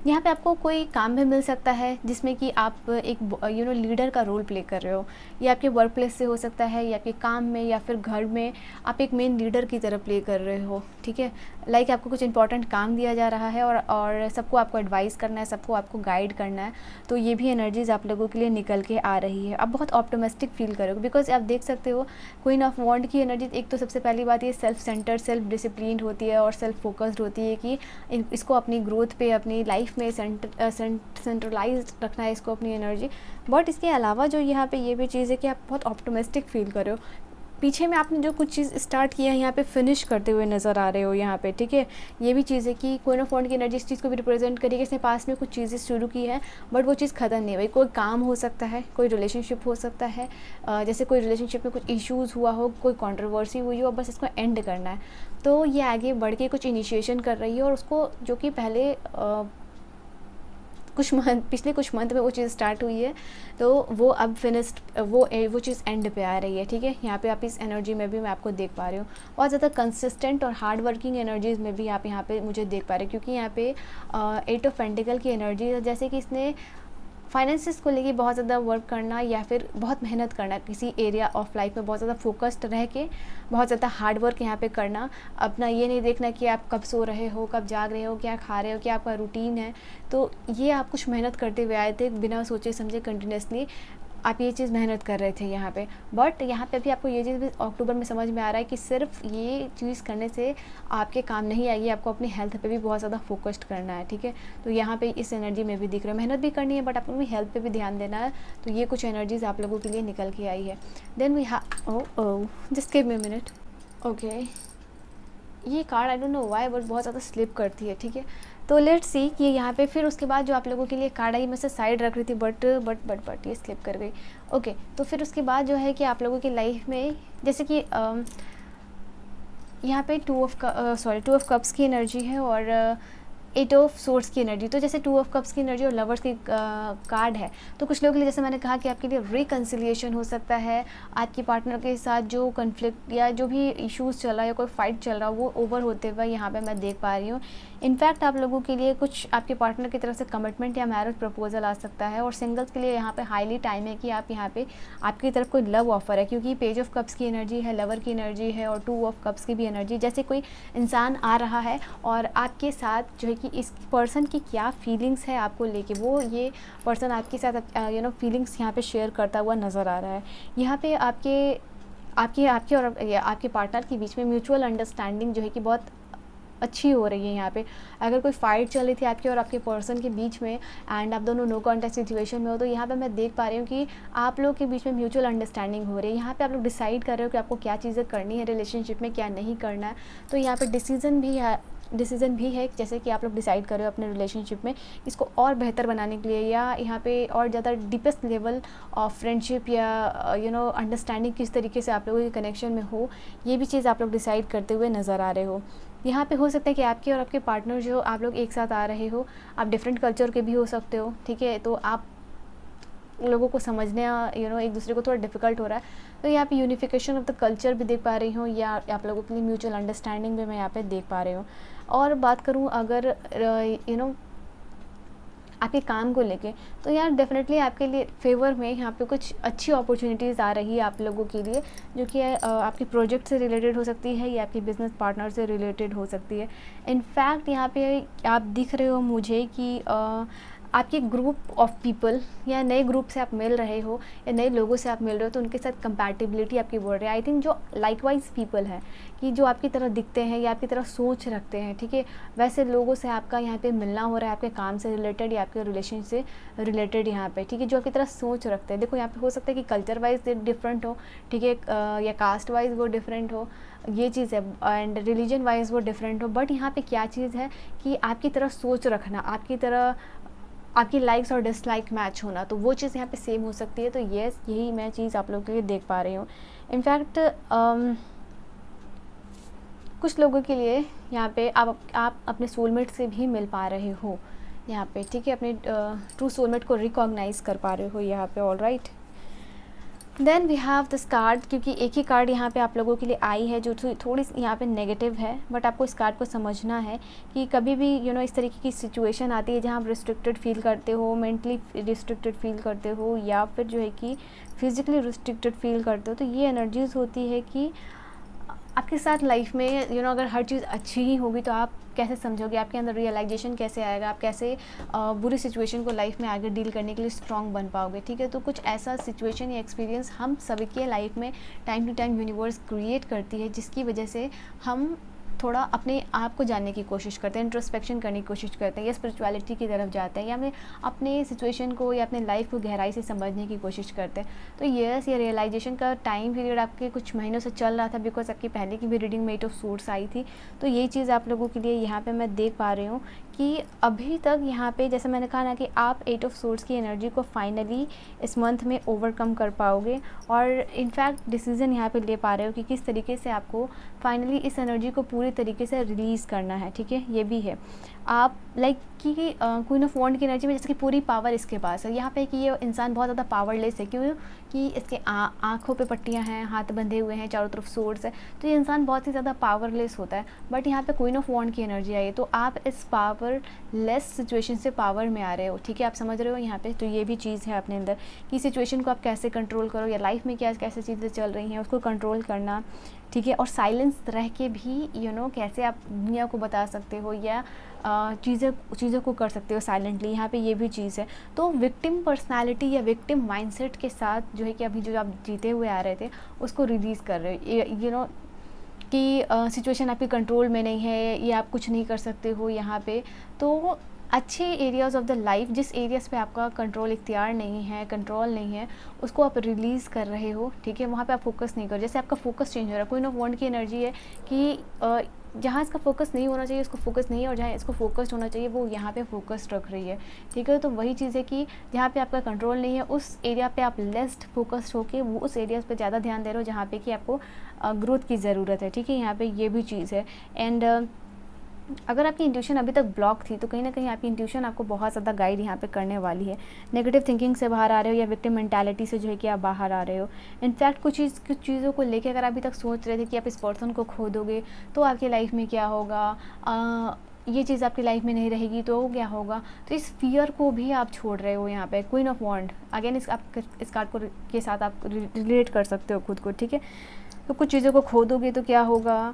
यहाँ पे आपको कोई काम भी मिल सकता है जिसमें कि आप एक लीडर का रोल प्ले कर रहे हो, या आपके वर्क प्लेस से हो सकता है, या आपके काम में या फिर घर में आप एक मेन लीडर की तरह प्ले कर रहे हो, ठीक है। लाइक आपको कुछ इंपॉर्टेंट काम दिया जा रहा है और सबको आपको एडवाइस करना है, सबको आपको गाइड करना है, तो ये भी एनर्जीज आप लोगों के लिए निकल के आ रही है। आप बहुत ऑप्टिमिस्टिक फील करोगे, बिकॉज आप देख सकते हो क्वीन ऑफ वॉन्ड की एनर्जी, एक तो सबसे पहली बात ये सेल्फ सेंटर्ड, सेल्फ डिसिप्लिन्ड होती है और सेल्फ फोकस्ड होती है कि इसको अपनी ग्रोथ पे, अपनी लाइफ में सेंट्रलाइज्ड रखना है इसको अपनी एनर्जी। बट इसके अलावा जो यहाँ पे ये भी चीज़ है कि आप बहुत ऑप्टिमिस्टिक फील कर रहे हो, पीछे में आपने जो कुछ चीज़ स्टार्ट किया है यहाँ पे फिनिश करते हुए नज़र आ रहे हो यहाँ पे, ठीक है। ये भी चीज़ है कि क्वीन ऑफ वॉन्ड की एनर्जी इस चीज़ को भी रिप्रेजेंट करेगी, इसने पास में कुछ चीज़ें शुरू की है बट वो चीज़ ख़त्म नहीं हुई। कोई काम हो सकता है, कोई रिलेशनशिप हो सकता है, जैसे कोई रिलेशनशिप में कुछ इश्यूज़ हुआ हो, कोई कंट्रोवर्सी हुई हो, बस इसको एंड करना है। तो ये आगे बढ़ के कुछ इनिशिएशन कर रही है, और उसको जो कि पहले पिछले कुछ मंथ में वो चीज़ स्टार्ट हुई है, तो वो अब फिनिश्ड, वो चीज़ एंड पे आ रही है, ठीक है। यहाँ पे आप इस एनर्जी में भी मैं आपको देख पा रही हूँ, बहुत ज़्यादा कंसिस्टेंट और हार्ड वर्किंग एनर्जीज में भी आप यहाँ पे मुझे देख पा रहे हैं, क्योंकि यहाँ पे 8 ऑफ पेंटिकल की एनर्जी है, जैसे कि इसने फाइनेंसिस को लेके बहुत ज़्यादा वर्क करना या फिर बहुत मेहनत करना, किसी एरिया ऑफ लाइफ में बहुत ज़्यादा फोकस्ड रह के बहुत ज़्यादा हार्ड वर्क यहाँ पे करना। अपना ये नहीं देखना कि आप कब सो रहे हो, कब जाग रहे हो, क्या खा रहे हो, क्या आपका रूटीन है, तो ये आप कुछ मेहनत करते हुए आए थे बिना सोचे समझे, कंटिन्यूसली आप ये चीज़ मेहनत कर रहे थे यहाँ पे। बट यहाँ पे भी आपको ये चीज़ भी अक्टूबर में समझ में आ रहा है कि सिर्फ ये चीज़ करने से आपके काम नहीं आएगी, आपको अपनी हेल्थ पे भी बहुत ज़्यादा फोकस्ड करना है, ठीक है। तो यहाँ पे इस एनर्जी में भी दिख रहा है, मेहनत भी करनी है बट आपको भी हेल्थ पे भी ध्यान देना है, तो ये कुछ एनर्जीज आप लोगों के लिए निकल के आई है। Then we just give me minute. Okay, ये card I don't know why but बहुत ज़्यादा स्लिप करती है, ठीक है। तो लेट्स सी कि यहाँ पे फिर उसके बाद जो आप लोगों के लिए कार्ड आई, मैं से साइड रख रही थी बट ये स्लिप कर गई। ओके, तो फिर उसके बाद जो है कि आप लोगों की लाइफ में जैसे कि यहाँ पे 2 ऑफ कप्स की एनर्जी है और 8 ऑफ सोर्ड्स की एनर्जी। तो जैसे 2 ऑफ कप्स की एनर्जी और लवर्स की कार्ड है, तो कुछ लोगों के लिए जैसे मैंने कहा कि आपके लिए रिकन्सिलिएशन हो सकता है, आपके पार्टनर के साथ जो कन्फ्लिक्ट या जो भी इश्यूज़ चल रहा है या कोई फाइट चल रहा है वो ओवर होते हुए यहाँ पे मैं देख पा रही हूँ। इनफैक्ट आप लोगों के लिए कुछ आपके पार्टनर की तरफ से कमिटमेंट या मैरिज प्रपोजल आ सकता है, और सिंगल्स के लिए यहाँ पे हाईली टाइम है कि आप यहाँ पे आपकी तरफ कोई लव ऑफर है, क्योंकि पेज ऑफ कप्स की एनर्जी है, लवर की एनर्जी है और 2 ऑफ कप्स की भी एनर्जी। जैसे कोई इंसान आ रहा है और आपके साथ जो है कि इस पर्सन की क्या फीलिंग्स है आपको लेके, वो ये पर्सन आपके साथ फीलिंग्स यहाँ पे शेयर करता हुआ नज़र आ रहा है। यहाँ पे आपके और आपके पार्टनर के बीच में म्यूचुअल अंडरस्टैंडिंग जो है कि बहुत अच्छी हो रही है यहाँ पे। अगर कोई फाइट चल रही थी आपके और आपके पर्सन के बीच में एंड आप दोनों नो कॉन्टैक्ट सिचुएशन में हो, तो यहाँ पे मैं देख पा रही हूँ कि आप लोग के बीच में म्यूचुअल अंडरस्टैंडिंग हो रही है। यहाँ पे आप लोग डिसाइड कर रहे हो कि आपको क्या चीज़ें करनी है रिलेशनशिप में, क्या नहीं करना है। तो यहाँ पे डिसीज़न भी है जैसे कि आप लोग डिसाइड कर रहे हो अपने रिलेशनशिप में इसको और बेहतर बनाने के लिए, या यहाँ पे और ज़्यादा डीपेस्ट लेवल ऑफ फ्रेंडशिप या अंडरस्टैंडिंग किस तरीके से आप लोगों के कनेक्शन में हो, ये भी चीज़ आप लोग डिसाइड करते हुए नज़र आ रहे हो। यहाँ पे हो सकता है कि आपके और आपके पार्टनर जो आप लोग एक साथ आ रहे हो, आप डिफरेंट कल्चर के भी हो सकते हो, ठीक है। तो आप लोगों को समझने एक दूसरे को थोड़ा डिफ़िकल्ट हो रहा है, तो यहाँ पे यूनिफिकेशन ऑफ द कल्चर भी देख पा रही हूँ, या आप लोगों के लिए म्यूचुअल अंडरस्टैंडिंग भी मैं यहाँ पे देख पा रही हूँ। और बात करूँ अगर आपके काम को लेके, तो यार डेफिनेटली आपके लिए फेवर में यहाँ पे कुछ अच्छी अपॉर्चुनिटीज़ आ रही है आप लोगों के लिए, जो कि आपके प्रोजेक्ट से रिलेटेड हो सकती है या आपके बिजनेस पार्टनर से रिलेटेड हो सकती है। इनफैक्ट यहाँ पे आप दिख रहे हो मुझे कि आपके ग्रुप ऑफ पीपल या नए ग्रुप से आप मिल रहे हो या नए लोगों से आप मिल रहे हो, तो उनके साथ कंपैटिबिलिटी आपकी बढ़ रही है। आई थिंक जो लाइकवाइज पीपल हैं कि जो आपकी तरह दिखते हैं या आपकी तरह सोच रखते हैं, ठीक है, वैसे लोगों से आपका यहाँ पे मिलना हो रहा है, आपके काम से रिलेटेड या आपके रिलेशन से रिलेटेड यहाँ पे, ठीक है, जो आपकी तरह सोच रखते हैं। देखो यहाँ पे हो सकता है कि कल्चर वाइज डिफरेंट हो, ठीक है, या कास्ट वाइज वो डिफरेंट हो, ये चीज़ है, एंड रिलीजन वाइज वो डिफरेंट हो, बट यहाँ पे क्या चीज़ है कि आपकी तरह सोच रखना, आपकी तरह आपकी लाइक्स और डिसलाइक मैच होना, तो वो चीज़ यहाँ पे सेम हो सकती है। तो येस, यही मैं चीज़ आप लोगों के लिए देख पा रही हूँ। इनफैक्ट कुछ लोगों के लिए यहाँ पे आप अपने सोलमेट से भी मिल पा रहे हो यहाँ पे, ठीक है, अपने ट्रू सोलमेट को रिकॉग्नाइज कर पा रहे हो यहाँ पे। All right, then we have this card, क्योंकि एक ही कार्ड यहाँ पे आप लोगों के लिए आई है जो थोड़ी यहाँ पे नेगेटिव है, बट आपको इस कार्ड को समझना है कि कभी भी इस तरीके की सिचुएशन आती है जहाँ आप रिस्ट्रिक्टेड फील करते हो, मेंटली रिस्ट्रिक्टेड फील करते हो, या फिर जो है कि फिज़िकली रिस्ट्रिक्टेड फील करते हो, तो ये एनर्जीज़ होती है कि आपके साथ लाइफ में अगर हर चीज़ अच्छी ही होगी तो आप कैसे समझोगे, आपके अंदर रियलाइजेशन कैसे आएगा, आप कैसे बुरी सिचुएशन को लाइफ में आगे डील करने के लिए स्ट्रॉन्ग बन पाओगे, ठीक है। तो कुछ ऐसा सिचुएशन या एक्सपीरियंस हम सभी के लाइफ में time to time universe create करती है, जिसकी वजह से हम थोड़ा अपने आप को जानने की कोशिश करते हैं, इंट्रोस्पेक्शन करने की कोशिश करते हैं, या स्पिरिचुअलिटी की तरफ जाते हैं, या अपने सिचुएशन को या अपने लाइफ को गहराई से समझने की कोशिश करते हैं। तो यस, ये रियलाइजेशन का टाइम पीरियड आपके कुछ महीनों से चल रहा था, बिकॉज आपकी पहले की भी रीडिंग में 8 ऑफ सोर्ड्स आई थी। तो ये चीज़ आप लोगों के लिए यहाँ पे मैं देख पा रही हूँ कि अभी तक यहाँ पे जैसे मैंने कहा ना कि आप 8 ऑफ सोर्ड्स की एनर्जी को फाइनली इस मंथ में ओवरकम कर पाओगे, और इनफैक्ट डिसीज़न यहाँ पे ले पा रहे हो कि किस तरीके से आपको फाइनली इस एनर्जी को पूरी तरीके से रिलीज़ करना है, ठीक है। ये भी है आप लाइक कि क्वीन ऑफ वॉन्ड की एनर्जी में जैसे कि पूरी पावर इसके पास है यहाँ पे, कि ये इंसान बहुत ज़्यादा पावरलेस है, क्यों कि इसके आँखों पे पट्टियाँ हैं, हाथ बंधे हुए हैं, चारों तरफ सोर्स है, तो ये इंसान बहुत ही ज़्यादा पावरलेस होता है। बट यहाँ पे क्वीन ऑफ वॉन्ड की एनर्जी आई है, तो आप इस पावरलेस सिचुएशन से पावर में आ रहे हो, ठीक है, आप समझ रहे हो यहाँ पे। तो ये भी चीज़ है अपने अंदर कि सिचुएशन को आप कैसे कंट्रोल करो, या लाइफ में क्या कैसे चीज़ें चल रही हैं उसको कंट्रोल करना, ठीक है, और साइलेंस रह के भी कैसे आप दुनिया को बता सकते हो या चीज़ों को कर सकते हो साइलेंटली, यहाँ पे ये भी चीज़ है। तो विक्टिम पर्सनालिटी या विक्टिम माइंडसेट के साथ जो है कि अभी जो आप जीते हुए आ रहे थे उसको रिलीज़ कर रहे हो, कि सिचुएशन आपके कंट्रोल में नहीं है, या आप कुछ नहीं कर सकते हो यहाँ पे। तो अच्छे एरियाज़ ऑफ द लाइफ, जिस एरियाज़ पे आपका कंट्रोल इख्तियार नहीं है, कंट्रोल नहीं है, उसको आप रिलीज़ कर रहे हो, ठीक है, वहाँ पे आप फोकस नहीं करो। जैसे आपका फोकस चेंज हो रहा है, क्वीन ऑफ वॉन्ड की एनर्जी है कि जहाँ इसका फोकस नहीं होना चाहिए उसको फोकस नहीं है, और जहाँ इसको फोकस्ड होना चाहिए वो यहाँ पे फोकस्ड रख रही है, ठीक है। तो वही चीज़ है कि जहाँ पे आपका कंट्रोल नहीं है उस एरिया पे आप लेस्ट फोकस्ड होके वो उस एरियाज़ पे ज़्यादा ध्यान दे रहे हो जहाँ पे कि आपको ग्रोथ की ज़रूरत है, ठीक है, यहाँ पे ये भी चीज़ है। एंड अगर आपकी इंट्यूशन अभी तक ब्लॉक थी तो कहीं ना कहीं आपकी इंट्यूशन आपको बहुत ज़्यादा गाइड यहाँ पे करने वाली है। नेगेटिव थिंकिंग से बाहर आ रहे हो या विक्टिम मेंटालिटी से जो है कि आप बाहर आ रहे हो। इनफैक्ट कुछ चीज़ों को लेके अगर अभी तक सोच रहे थे कि आप इस पर्सन को खो दोगे तो आपकी लाइफ में क्या होगा, ये चीज़ आपकी लाइफ में नहीं रहेगी तो क्या होगा, तो इस फियर को भी आप छोड़ रहे हो यहाँ पे। क्वीन ऑफ वॉन्ड अगेन इस कार्ड को के साथ आप रिलेट कर सकते हो खुद को, ठीक है। तो कुछ चीज़ों को खो दोगे तो क्या होगा,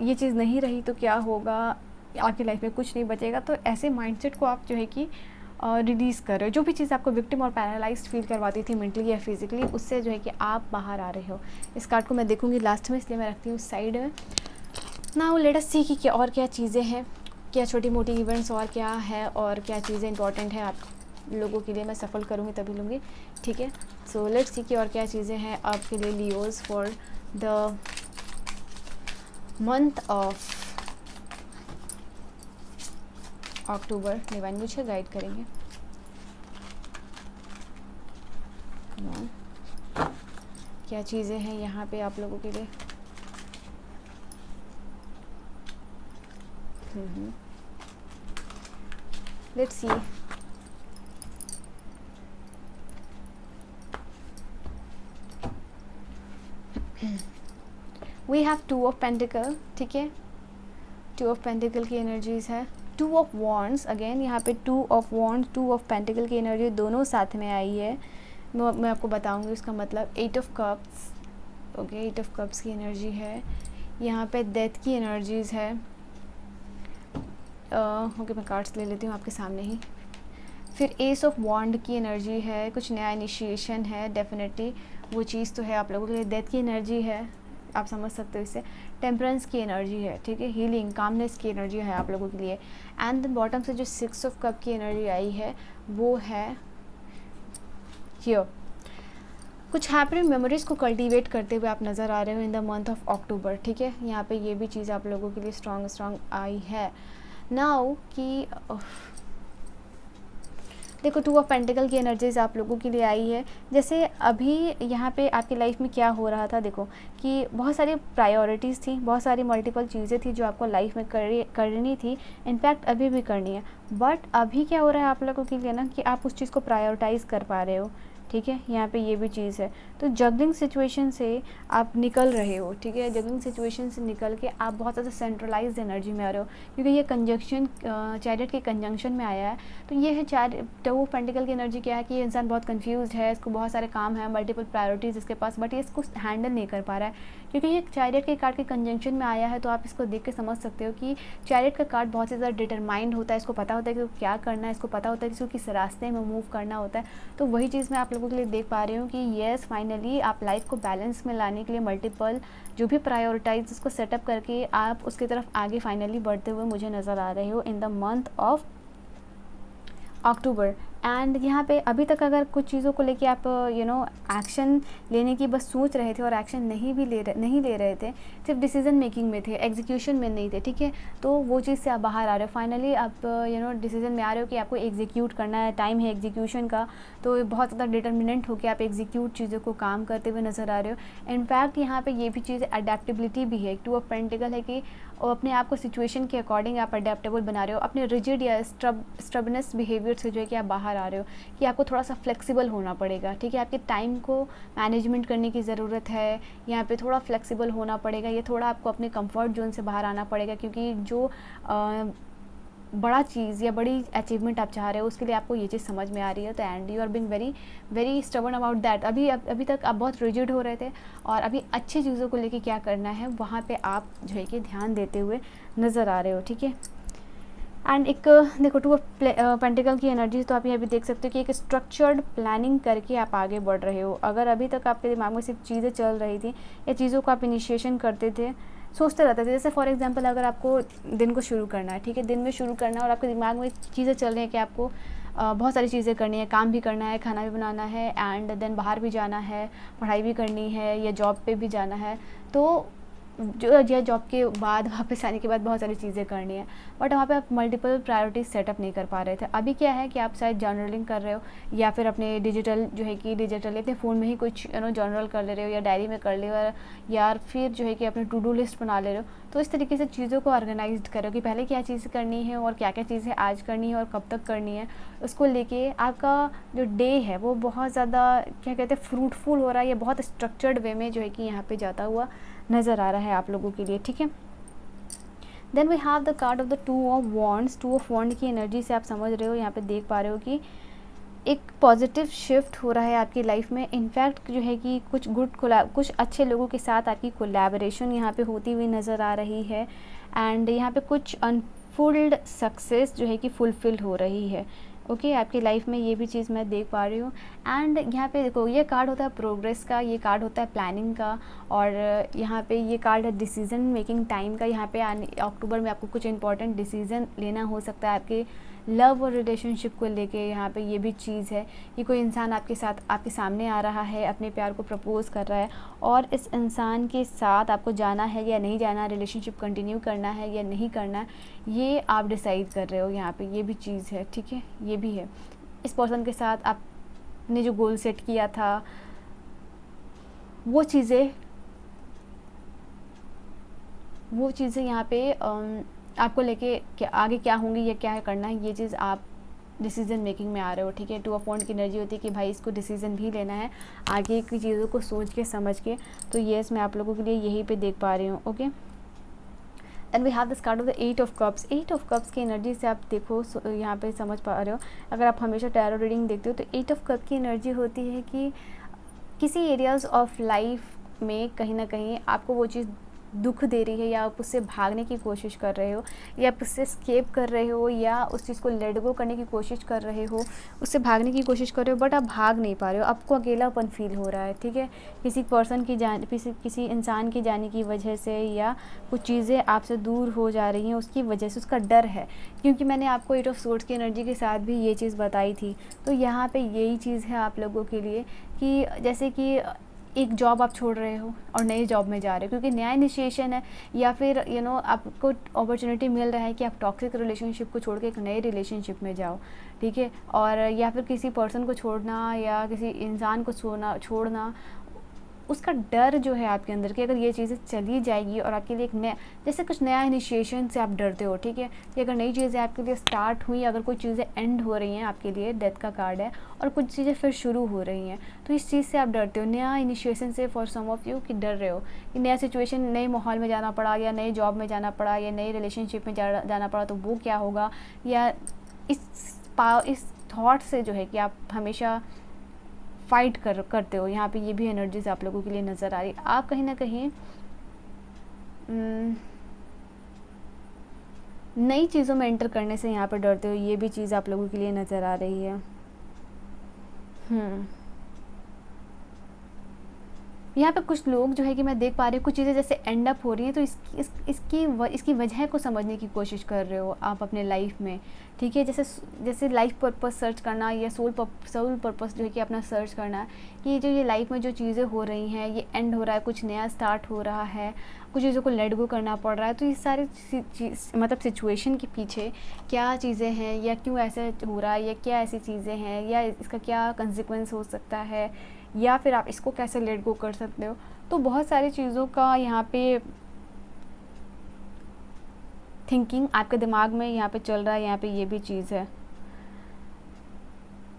ये चीज़ नहीं रही तो क्या होगा, आपकी लाइफ में कुछ नहीं बचेगा। तो ऐसे माइंडसेट को आप जो है कि रिलीज़ कर रहे हो। जो भी चीज़ आपको विक्टिम और पैरालाइज्ड फील करवाती थी मेंटली या फिजिकली, उससे जो है कि आप बाहर आ रहे हो। इस कार्ड को मैं देखूंगी लास्ट में, इसलिए मैं रखती हूँ साइड में। नाउ लेट अस सी कि क्या और क्या चीज़ें हैं, क्या छोटी मोटी इवेंट्स और क्या है और क्या चीज़ें इंपॉर्टेंट है आप लोगों के लिए। मैं सफल करूँगी तभी लूँगी, ठीक है। सो लेट्स सी कि और क्या चीज़ें हैं आपके लिए Leos for the month of October. Divine मुझे गाइड करेंगे। क्या चीज़ें हैं यहाँ पे आप लोगों के लिए। Let's see. We have two of pentacle, ठीक है। टू ऑफ पेंटिकल की एनर्जीज है। टू ऑफ वॉन्ड्स, अगेन यहाँ पे two of wands, two of pentacle की एनर्जी दोनों साथ में आई है। मैं आपको बताऊंगी उसका मतलब। Eight of cups, okay, eight of cups की एनर्जी है। यहाँ पे डेथ की एनर्जीज है। ओके, मैं कार्ड्स ले लेती हूँ आपके सामने ही। फिर एस ऑफ वॉन्ड की एनर्जी है, कुछ नया इनिशिएशन है, डेफिनेटली वो चीज़ तो है आप लोगों के लिए। डेथ की एनर्जी है, आप समझ सकते हो इससे। टेम्परेंस की एनर्जी है, ठीक है। हीलिंग, कामनेस की एनर्जी है आप लोगों के लिए। एंड देन बॉटम से जो सिक्स ऑफ कप की एनर्जी आई है वो है हियर। कुछ हैपनिंग मेमोरीज को कल्टीवेट करते हुए आप नज़र आ रहे हो in the month of October, ठीक है। यहाँ पे ये भी चीज़ आप लोगों के लिए स्ट्रॉन्ग आई है। नाउ कि देखो, टू ऑफ पेंटिकल की एनर्जीज आप लोगों के लिए आई है। जैसे अभी यहाँ पे आपकी लाइफ में क्या हो रहा था, देखो कि बहुत सारी प्रायोरिटीज़ थी, बहुत सारी मल्टीपल चीज़ें थी जो आपको लाइफ में करनी थी, इनफैक्ट अभी भी करनी है। बट अभी क्या हो रहा है आप लोगों के लिए ना कि आप उस चीज़ को प्रायोरिटाइज़ कर पा रहे हो, ठीक है। यहाँ पे ये भी चीज़ है। तो जगलिंग सिचुएशन से आप निकल रहे हो, ठीक है। जगलिंग सिचुएशन से निकल के आप बहुत ज़्यादा सेंट्रलाइज्ड एनर्जी में आ रहे हो, क्योंकि ये कंजंक्शन चैरियट के कंजंक्शन में आया है। तो ये है टू ऑफ पेंटिकल की एनर्जी। क्या है कि ये इंसान बहुत कंफ्यूज है, इसको बहुत सारे काम है, मल्टीपल प्रायोरिटीज़ इसके पास, बट ये इसको हैंडल नहीं कर पा रहा है क्योंकि ये चैरियट के कार्ड के कंजंक्शन में आया है। तो आप इसको देख के समझ सकते हो कि चैरियट का कार्ड बहुत ही ज़्यादा डिटरमाइंड होता है, इसको पता होता है कि क्या करना है, इसको पता होता है कि इसको किस रास्ते में मूव करना होता है। तो वही चीज़ मैं आप लोगों के लिए देख पा रही हूँ कि येस, फाइनली आप लाइफ को बैलेंस में लाने के लिए मल्टीपल जो भी प्रायोरिटाइज उसको सेटअप करके आप उसकी तरफ आगे फाइनली बढ़ते हुए मुझे नज़र आ रहे हो in the month of October. And यहाँ पे अभी तक अगर कुछ चीज़ों को लेके आप एक्शन लेने की बस सोच रहे थे और एक्शन नहीं ले रहे थे, सिर्फ डिसीजन मेकिंग में थे, एग्जीक्यूशन में नहीं थे, ठीक है। तो वो चीज़ से आप बाहर आ रहे हो, फाइनली आप डिसीजन में आ रहे हो कि आपको एग्जीक्यूट करना है, टाइम है एग्जीक्यूशन का। तो बहुत ज़्यादा डिटर्मिनेंट होकर आप एग्जीक्यूट चीज़ों को काम करते हुए नज़र आ रहे हो। इनफैक्ट यहाँ पे ये भी चीज़ अडेप्टेबिलिटी भी है। टू ऑफ पेंटिकल है कि और अपने आप को सिचुएशन के अकॉर्डिंग आप अडेप्टेबल बना रहे हो, अपने रिजिड या स्टबनेस बिहेवियर से जो है कि आप बाहर आ रहे हो कि आपको थोड़ा सा फ्लेक्सिबल होना पड़ेगा, ठीक है। आपके टाइम को मैनेजमेंट करने की ज़रूरत है, यहाँ पे थोड़ा फ्लेक्सिबल होना पड़ेगा, ये थोड़ा आपको अपने कंफर्ट जोन से बाहर आना पड़ेगा, क्योंकि जो बड़ा चीज़ या बड़ी अचीवमेंट आप चाह रहे हो उसके लिए आपको ये चीज़ समझ में आ रही है। तो and you are being very very stubborn about that. अभी तक आप बहुत रिजिड हो रहे थे और अभी अच्छी चीज़ों को लेके क्या करना है वहाँ पे आप जो है कि ध्यान देते हुए नज़र आ रहे हो, ठीक है। एंड एक देखो, टू ऑफ पेंटिकल की एनर्जी, तो आप यहाँ भी देख सकते हो कि एक स्ट्रक्चर्ड प्लानिंग करके आप आगे बढ़ रहे हो। अगर अभी तक आपके दिमाग में सिर्फ चीज़ें चल रही थी या चीज़ों को आप इनिशिएशन करते थे, सोचते रहते थे, जैसे फॉर एग्जांपल अगर आपको दिन को शुरू करना है, ठीक है, दिन में शुरू करना है और आपके दिमाग में चीज़ें चल रही हैं कि आपको बहुत सारी चीज़ें करनी है, काम भी करना है, खाना भी बनाना है, एंड देन बाहर भी जाना है, पढ़ाई भी करनी है या जॉब पे भी जाना है, तो जो जॉब के बाद वापस आने के बाद बहुत सारी चीज़ें करनी है, बट वहाँ पे आप मल्टीपल प्रायोरिटीज़ सेटअप नहीं कर पा रहे थे। अभी क्या है कि आप शायद जर्नलिंग कर रहे हो या फिर अपने डिजिटल अपने फ़ोन में ही कुछ जर्नल कर ले रहे हो या डायरी में कर ले हो, या फिर जो है कि अपने टू डू लिस्ट बना ले रहे हो। तो इस तरीके से चीज़ों को ऑर्गेनाइज्ड करो कि पहले क्या चीज़ें करनी है और क्या क्या चीज़ें आज करनी है और कब तक करनी है। उसको लेके आपका जो डे है वो बहुत ज़्यादा क्या कहते हैं फ्रूटफुल हो रहा है, या बहुत स्ट्रक्चर्ड वे में जो है कि यहाँ पे जाता हुआ नज़र आ रहा है आप लोगों के लिए, ठीक है। Then we have the card of the two of wands. Two of wand की एनर्जी से आप समझ रहे हो, यहाँ पे देख पा रहे हो कि एक पॉजिटिव शिफ्ट हो रहा है आपकी लाइफ में। इनफैक्ट जो है कि कुछ अच्छे लोगों के साथ आपकी कोलैबोरेशन यहाँ पे होती हुई नज़र आ रही है, एंड यहाँ पे कुछ अनफुल्ड सक्सेस जो है कि फुलफिल हो रही है, ओके आपकी लाइफ में ये भी चीज़ मैं देख पा रही हूँ। एंड यहाँ पे देखो ये कार्ड होता है प्रोग्रेस का, ये कार्ड होता है प्लानिंग का, और यहाँ पे ये कार्ड है डिसीजन मेकिंग टाइम का। यहाँ पे आने अक्टूबर में आपको कुछ इंपॉर्टेंट डिसीजन लेना हो सकता है आपके लव और रिलेशनशिप को लेके। यहाँ पे ये भी चीज़ है कि कोई इंसान आपके साथ आपके सामने आ रहा है, अपने प्यार को प्रपोज़ कर रहा है, और इस इंसान के साथ आपको जाना है या नहीं जाना, रिलेशनशिप कंटिन्यू करना है या नहीं करना, ये आप डिसाइड कर रहे हो। यहाँ पे ये भी चीज़ है, ठीक है, ये भी है। इस पर्सन के साथ आपने जो गोल सेट किया था वो चीज़ें यहाँ पे आपको लेके आगे क्या होंगी या क्या करना है, ये चीज़ आप डिसीज़न मेकिंग में आ रहे हो, ठीक है। 2 ऑफ वांड की एनर्जी होती है कि भाई इसको डिसीज़न भी लेना है आगे की चीज़ों को सोच के समझ के। तो येस मैं आप लोगों के लिए यहीं पे देख पा रही हूँ। Okay and we have this card of the 8 of cups. 8 of cups की एनर्जी से आप देखो यहाँ पे समझ पा रहे हो, अगर आप हमेशा टैरो रीडिंग देखते हो तो 8 ऑफ कप की एनर्जी होती है कि किसी एरियाज़ ऑफ लाइफ में कहीं ना कहीं आपको वो चीज़ दुख दे रही है, या आप उससे भागने की कोशिश कर रहे हो, या आप उससे स्केप कर रहे हो, या उस चीज़ को लेट गो करने की कोशिश कर रहे हो, उससे भागने की कोशिश कर रहे हो, बट आप भाग नहीं पा रहे हो, आपको अकेलापन फील हो रहा है, ठीक है। किसी पर्सन की किसी इंसान की जाने की वजह से, या कुछ चीज़ें आपसे दूर हो जा रही हैं उसकी वजह से, उसका डर है। क्योंकि मैंने आपको 8 ऑफ सोर्ड्स की एनर्जी के साथ भी ये चीज़ बताई थी। तो यहाँ पे यही चीज़ है आप लोगों के लिए कि जैसे कि एक जॉब आप छोड़ रहे हो और नई जॉब में जा रहे हो क्योंकि नया इनिशिएशन है, या फिर आपको अपॉर्चुनिटी मिल रहा है कि आप टॉक्सिक रिलेशनशिप को छोड़ के एक नए रिलेशनशिप में जाओ, ठीक है। और या फिर किसी पर्सन को छोड़ना या किसी इंसान को छोड़ना, उसका डर जो है आपके अंदर कि अगर ये चीज़ें चली जाएगी और आपके लिए एक नया, जैसे कुछ नया इनिशिएशन से आप डरते हो, ठीक है, कि अगर नई चीज़ें आपके लिए स्टार्ट हुई, अगर कोई चीज़ें एंड हो रही हैं आपके लिए, डेथ का कार्ड है, और कुछ चीज़ें फिर शुरू हो रही हैं, तो इस चीज़ से आप डरते हो, नया इनिशिएशन से। फॉर सम ऑफ यू कि डर रहे हो कि नया सिचुएशन, नए माहौल में जाना पड़ा, या नए जॉब में जाना पड़ा, या नए रिलेशनशिप में जाना पड़ा, तो वो क्या होगा, या इस थॉट से जो है कि आप हमेशा फाइट करते हो। यहाँ पे ये भी एनर्जीज आप लोगों के लिए नज़र आ रही है। आप कहीं ना कहीं नई चीज़ों में एंटर करने से यहाँ पर डरते हो, ये भी चीज़ आप लोगों के लिए नज़र आ रही है। यहाँ पे कुछ लोग जो है कि मैं देख पा रही हूँ कुछ चीज़ें जैसे एंड अप हो रही हैं, तो इसकी वजह को समझने की कोशिश कर रहे हो आप अपने लाइफ में, ठीक है। जैसे लाइफ पर्पस सर्च करना, या सोल पर्पस जो है कि अपना सर्च करना, कि जो ये लाइफ में जो चीज़ें हो रही हैं, ये एंड हो रहा है, कुछ नया स्टार्ट हो रहा है, कुछ चीज़ों को लेट गो करना पड़ रहा है। तो ये सारी मतलब सिचुएशन के पीछे क्या चीज़ें हैं, या क्यों ऐसे हो रहा है, या क्या ऐसी चीज़ें हैं, या इसका क्या कंसिक्वेंस हो सकता है, या फिर आप इसको कैसे लेट गो कर सकते हो। तो बहुत सारी चीज़ों का यहाँ पे थिंकिंग आपके दिमाग में यहाँ पे चल रहा है। यहाँ पे ये भी चीज़ है,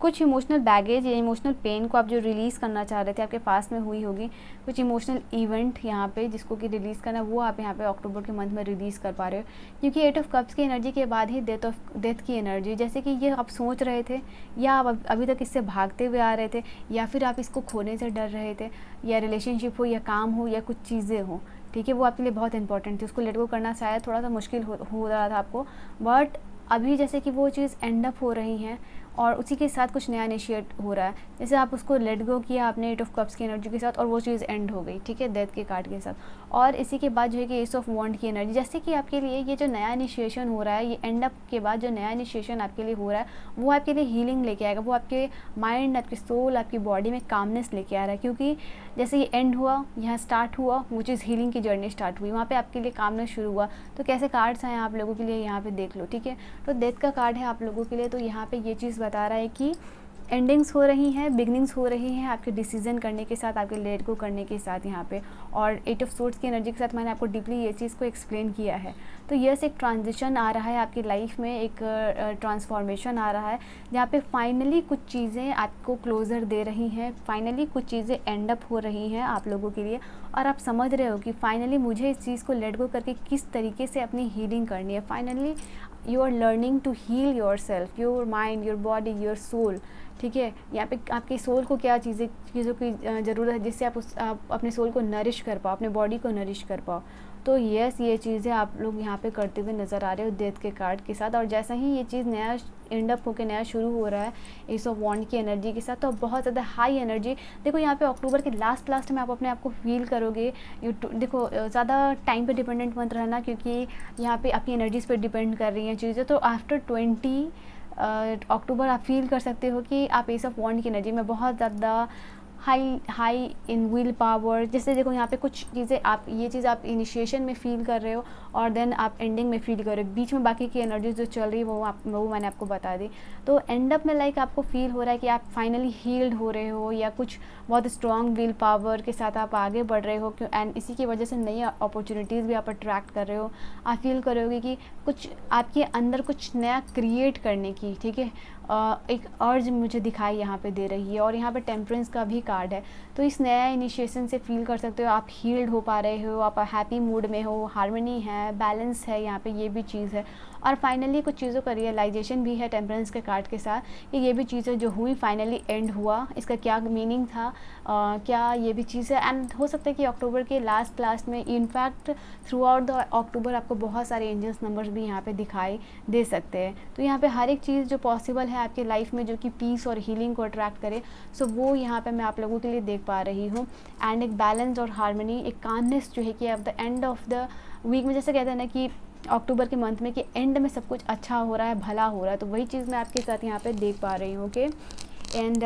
कुछ इमोशनल बैगेज या इमोशनल पेन को आप जो रिलीज़ करना चाह रहे थे, आपके पास में हुई होगी कुछ इमोशनल इवेंट यहाँ पे जिसको कि रिलीज़ करना, वो आप यहाँ पे अक्टूबर के मंथ में रिलीज़ कर पा रहे हो। क्योंकि 8 ऑफ कप्स की एनर्जी के बाद ही डेथ की एनर्जी, जैसे कि ये आप सोच रहे थे, या आप अभी तक इससे भागते हुए आ रहे थे, या फिर आप इसको खोने से डर रहे थे, या रिलेशनशिप हो, या काम हो, या कुछ चीज़ें हो, ठीक है, वो आपके लिए बहुत इंपॉर्टेंट थी, उसको लेट गो करना शायद थोड़ा सा मुश्किल हो रहा था आपको, बट अभी जैसे कि वो चीज़ एंड अप हो रही हैं और उसी के साथ कुछ नया इनिशिएट हो रहा है। जैसे आप उसको लेट गो किया आपने 8 ऑफ कप्स की एनर्जी के साथ, और वो चीज़ एंड हो गई, ठीक है, डेथ के कार्ड के साथ। और इसी के बाद जो है कि एस ऑफ वॉन्ड की एनर्जी, जैसे कि आपके लिए ये जो नया इनिशिएशन हो रहा है, ये एंड अप के बाद जो नया इनिशिएशन आपके लिए हो रहा है, वो आपके लिए हीलिंग लेके आएगा, वो आपके माइंड, आपकी सोल, आपकी बॉडी में कामनेस लेके आ रहा है। क्योंकि जैसे ये एंड हुआ, यहाँ स्टार्ट हुआ, वो चीज़ हीलिंग की जर्नी स्टार्ट हुई, वहाँ पे आपके लिए कामनेस शुरू हुआ। तो कैसे कार्ड्स हैं आप लोगों के लिए, यहाँ पे देख लो, ठीक है। तो डेथ का कार्ड है आप लोगों के लिए, तो यहाँ पे ये चीज़ बता रहा है कि एंडिंग्स हो रही हैं, बिगनिंग्स हो रही हैं आपके डिसीजन करने के साथ, आपके लेट गो करने के साथ यहाँ पे। और 8 ऑफ सोर्ड्स की एनर्जी के साथ मैंने आपको डीपली ये चीज़ को एक्सप्लेन किया है। तो यस, एक ट्रांजिशन आ रहा है आपकी लाइफ में, एक ट्रांसफॉर्मेशन आ रहा है, जहाँ पे फाइनली कुछ चीज़ें आपको क्लोजर दे रही हैं, फाइनली कुछ चीज़ें एंड अप हो रही हैं आप लोगों के लिए, और आप समझ रहे हो कि फाइनली मुझे इस चीज़ को लेट गो करके किस तरीके से अपनी हीलिंग करनी है। Finally you are learning to heal yourself, your mind, your body, your soul, ठीक है। यहाँ पे आपके सोल को क्या चीज़ों की ज़रूरत है जिससे आप अपने सोल को नरिश कर पाओ, अपने बॉडी को नरिश कर पाओ। तो यस, ये चीज़ें आप लोग यहाँ पे करते हुए नज़र आ रहे हो डेथ के कार्ड के साथ। और जैसा ही ये चीज़ नया एंड अप होकर नया शुरू हो रहा है एस ऑफ वॉन्ड की एनर्जी के साथ, तो बहुत ज़्यादा हाई एनर्जी। देखो यहाँ पे अक्टूबर के लास्ट में आप अपने आप को फील करोगे। देखो ज़्यादा टाइम पे डिपेंडेंट मत रहना, क्योंकि यहाँ पे आपकी एनर्जीज़ पे डिपेंड कर रही हैं चीज़ें। तो आफ्टर 20 अक्टूबर आप फील कर सकते हो कि आप एस ऑफ वॉन्ड की एनर्जी में बहुत ज़्यादा हाई इन विल पावर। जैसे देखो यहाँ पे कुछ चीज़ें आप ये चीज़ आप इनिशिएशन में फ़ील कर रहे हो और देन आप एंडिंग में फ़ील कर रहे हो। बीच में बाकी की एनर्जीज जो चल रही है वो मैंने आपको बता दी। तो एंड अप में लाइक आपको फील हो रहा है कि आप फाइनली हील्ड हो रहे हो, या कुछ बहुत स्ट्रॉन्ग विल पावर के साथ आप आगे बढ़ रहे हो। क्यों एंड इसी की वजह से नई अपॉर्चुनिटीज़ भी आप अट्रैक्ट कर रहे हो। आप फील करोगे कि कुछ आपके अंदर कुछ नया क्रिएट करने की, ठीक है, एक अर्ज मुझे दिखाई यहाँ पे दे रही है। और यहाँ पे टेम्परेंस का भी कार्ड है। तो इस नया इनिशिएशन से फील कर सकते हो आप हील्ड हो पा रहे हो, आप हैप्पी मूड में हो, हार्मनी है, बैलेंस है, यहाँ पे ये भी चीज़ है। और फाइनली कुछ चीज़ों का रियलाइजेशन भी है टेम्परेंस के कार्ड के साथ, कि ये भी चीज़ें जो हुई फाइनली एंड हुआ, इसका क्या मीनिंग था, क्या ये भी चीज़ है। एंड हो सकता है कि अक्टूबर के लास्ट में, in fact through out the October आपको बहुत सारे एंजल्स नंबर्स भी यहाँ पे दिखाई दे सकते हैं। तो यहाँ पे हर एक चीज़ जो पॉसिबल है आपके लाइफ में जो कि पीस और हीलिंग को अट्रैक्ट करे, सो वो यहाँ पे मैं आप लोगों के लिए देख पा रही हूँ। एंड एक बैलेंस और हार्मनी, एक कामनेस जो है कि at the end of the week में, जैसे कहते हैं ना कि अक्टूबर के मंथ में कि एंड में सब कुछ अच्छा हो रहा है, भला हो रहा है। तो वही चीज़ मैं आपके साथ यहाँ पे देख पा रही हूँ। ओके, एंड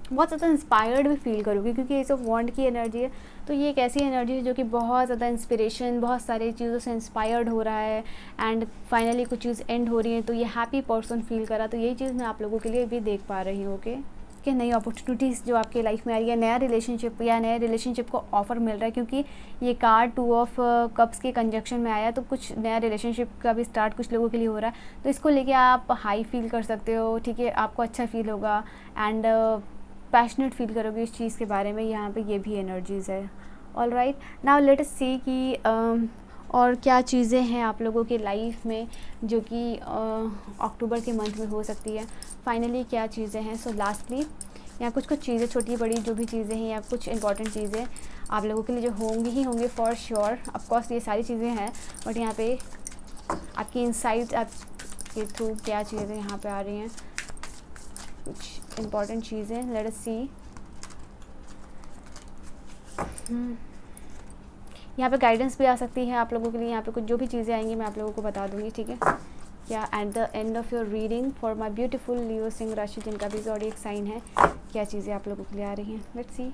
बहुत ज़्यादा इंस्पायर्ड भी फील करोगे, क्योंकि ये सब वॉन्ड की एनर्जी है। तो ये एक ऐसी एनर्जी है जो कि बहुत ज़्यादा इंस्पिरेशन, बहुत सारी चीज़ों से इंस्पायर्ड हो रहा है। एंड फाइनली कुछ चीज़ एंड हो रही है, तो ये हैप्पी पर्सन फील करा। तो यही चीज़ मैं आप लोगों के लिए भी देख पा रही हूँ। ओके, कि नई अपॉर्चुनिटीज़ जो आपके लाइफ में आ रही है, नया रिलेशनशिप या नए रिलेशनशिप को ऑफ़र मिल रहा है, क्योंकि ये कार्ड 2 ऑफ कप्स के कंजक्शन में आया। तो कुछ नया रिलेशनशिप का भी स्टार्ट कुछ लोगों के लिए हो रहा है। तो इसको लेके आप हाई फील कर सकते हो, ठीक है, आपको अच्छा फील होगा एंड पैशनेट फील करोगे इस चीज़ के बारे में। यहाँ पे ये भी एनर्जीज़ है। All right, now let us see कि और क्या चीज़ें हैं आप लोगों के लाइफ में जो कि अक्टूबर के मंथ में हो सकती है। फाइनली क्या चीज़ें हैं। सो लास्टली यहाँ कुछ चीज़ें, छोटी बड़ी जो भी चीज़ें हैं या कुछ इंपॉर्टेंट चीज़ें आप लोगों के लिए जो होंगी ही होंगी फॉर श्योर। ऑफकोर्स ये सारी चीज़ें हैं, बट यहाँ पे आपकी इंसाइट आपके थ्रू क्या चीज़ें यहाँ पे आ रही हैं, कुछ इंपॉर्टेंट चीज़ें। लेट अस सी। यहाँ पे गाइडेंस भी आ सकती है आप लोगों के लिए। यहाँ पे कुछ जो भी चीज़ें आएंगी मैं आप लोगों को बता दूंगी, ठीक है। क्या at the end of your reading for my beautiful Leo सिंह राशि, जिनका भी ज़ोडिएक साइन है, क्या चीज़ें आप लोगों के लिए आ रही हैं। Let's see.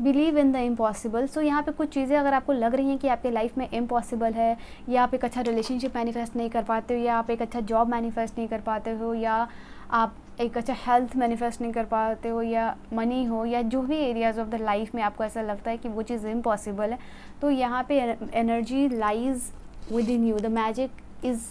Believe in the impossible. So यहाँ पे कुछ चीज़ें अगर आपको लग रही हैं कि आपके लाइफ में इम्पॉसिबल है, या आप एक अच्छा रिलेशनशिप मैनिफेस्ट नहीं कर पाते हो, या आप एक अच्छा जॉब मैनिफेस्ट नहीं कर पाते हो, या आप एक अच्छा हेल्थ मैनिफेस्ट नहीं कर पाते हो, या मनी हो, या जो भी एरियाज़ ऑफ द लाइफ में आपको ऐसा लगता है कि वो चीज़ इम्पॉसिबल है, तो यहाँ पे energy lies with in you, the magic is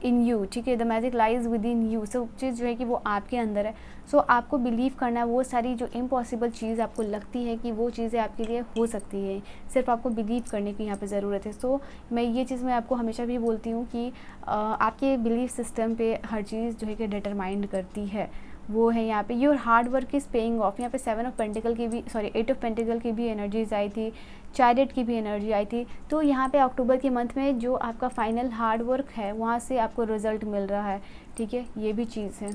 in you, ठीक है। The magic lies with in you. सब चीज़ जो है कि वो आपके अंदर है। सो आपको बिलीव करना है, वो सारी जो इम्पॉसिबल चीज़ आपको लगती है कि वो चीज़ें आपके लिए हो सकती है, सिर्फ आपको बिलीव करने की यहाँ पे ज़रूरत है। सो मैं ये चीज़ मैं आपको हमेशा भी बोलती हूँ कि आपके बिलीफ सिस्टम पे हर चीज़ जो है कि डिटरमाइंड करती है। वो है यहाँ पे your hard work is paying off. यहाँ पे 7 ऑफ पेंटिकल की भी, सॉरी 8 ऑफ पेंटिकल की भी एनर्जीज आई थी, चैरियट की भी एनर्जी आई थी। तो यहाँ पे अक्टूबर के मंथ में जो आपका फाइनल हार्ड वर्क है वहाँ से आपको रिजल्ट मिल रहा है, ठीक है, ये भी चीज़ है।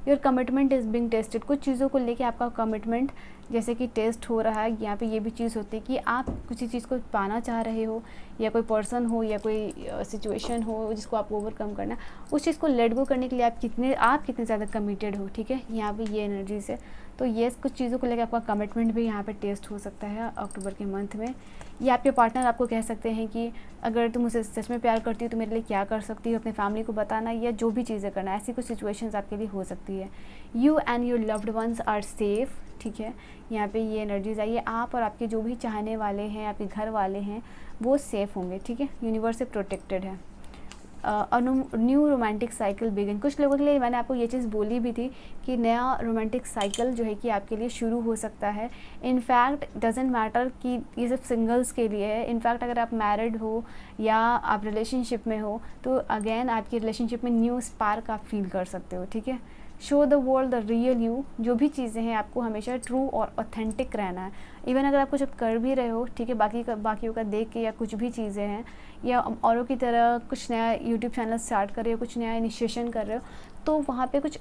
Your commitment is being tested. कुछ चीज़ों को लेके आपका कमिटमेंट जैसे कि टेस्ट हो रहा है। यहाँ पे ये भी चीज़ होती है कि आप किसी चीज़ को पाना चाह रहे हो, या कोई पर्सन हो, या कोई सिचुएशन हो जिसको आप ओवरकम करना, उस चीज़ को लेट गो करने के लिए आप कितने ज़्यादा कमिटेड हो, ठीक है। यहाँ पे ये एनर्जी से तो ये कुछ चीज़ों को लेकर आपका कमिटमेंट भी यहाँ पे टेस्ट हो सकता है अक्टूबर के मंथ में। या आपके पार्टनर आपको कह सकते हैं कि अगर तुम मुझसे सच में प्यार करती हो तो मेरे लिए क्या कर सकती हो, अपने फैमिली को बताना, या जो भी चीज़ें करना, ऐसी कुछ सिचुएशंस आपके लिए हो सकती है। You and your loved ones are safe, ठीक है। यहाँ पे ये एनर्जीज आई है, आप और आपके जो भी चाहने वाले हैं, आपके घर वाले हैं, वो सेफ़ होंगे, ठीक है। यूनिवर्स से प्रोटेक्टेड है। New romantic cycle begin. कुछ लोगों के लिए मैंने आपको ये चीज़ बोली भी थी कि नया रोमांटिक साइकिल जो है कि आपके लिए शुरू हो सकता है। इनफैक्ट डजेंट मैटर कि ये सिर्फ सिंगल्स के लिए है, इनफैक्ट अगर आप मैरिड हो या आप रिलेशनशिप में हो तो अगेन आपकी रिलेशनशिप में न्यू स्पार्क आप फील कर सकते हो, ठीक है। Show the world the real you. जो भी चीज़ें हैं आपको हमेशा ट्रू और ऑथेंटिक रहना है। इवन अगर आप कुछ कर भी रहे हो, ठीक है, बाकियों का देख के या कुछ भी चीज़ें हैं या औरों की तरह कुछ नया यूट्यूब चैनल स्टार्ट कर रहे हो, कुछ नया इनिशिएशन कर रहे हो, तो वहाँ पे कुछ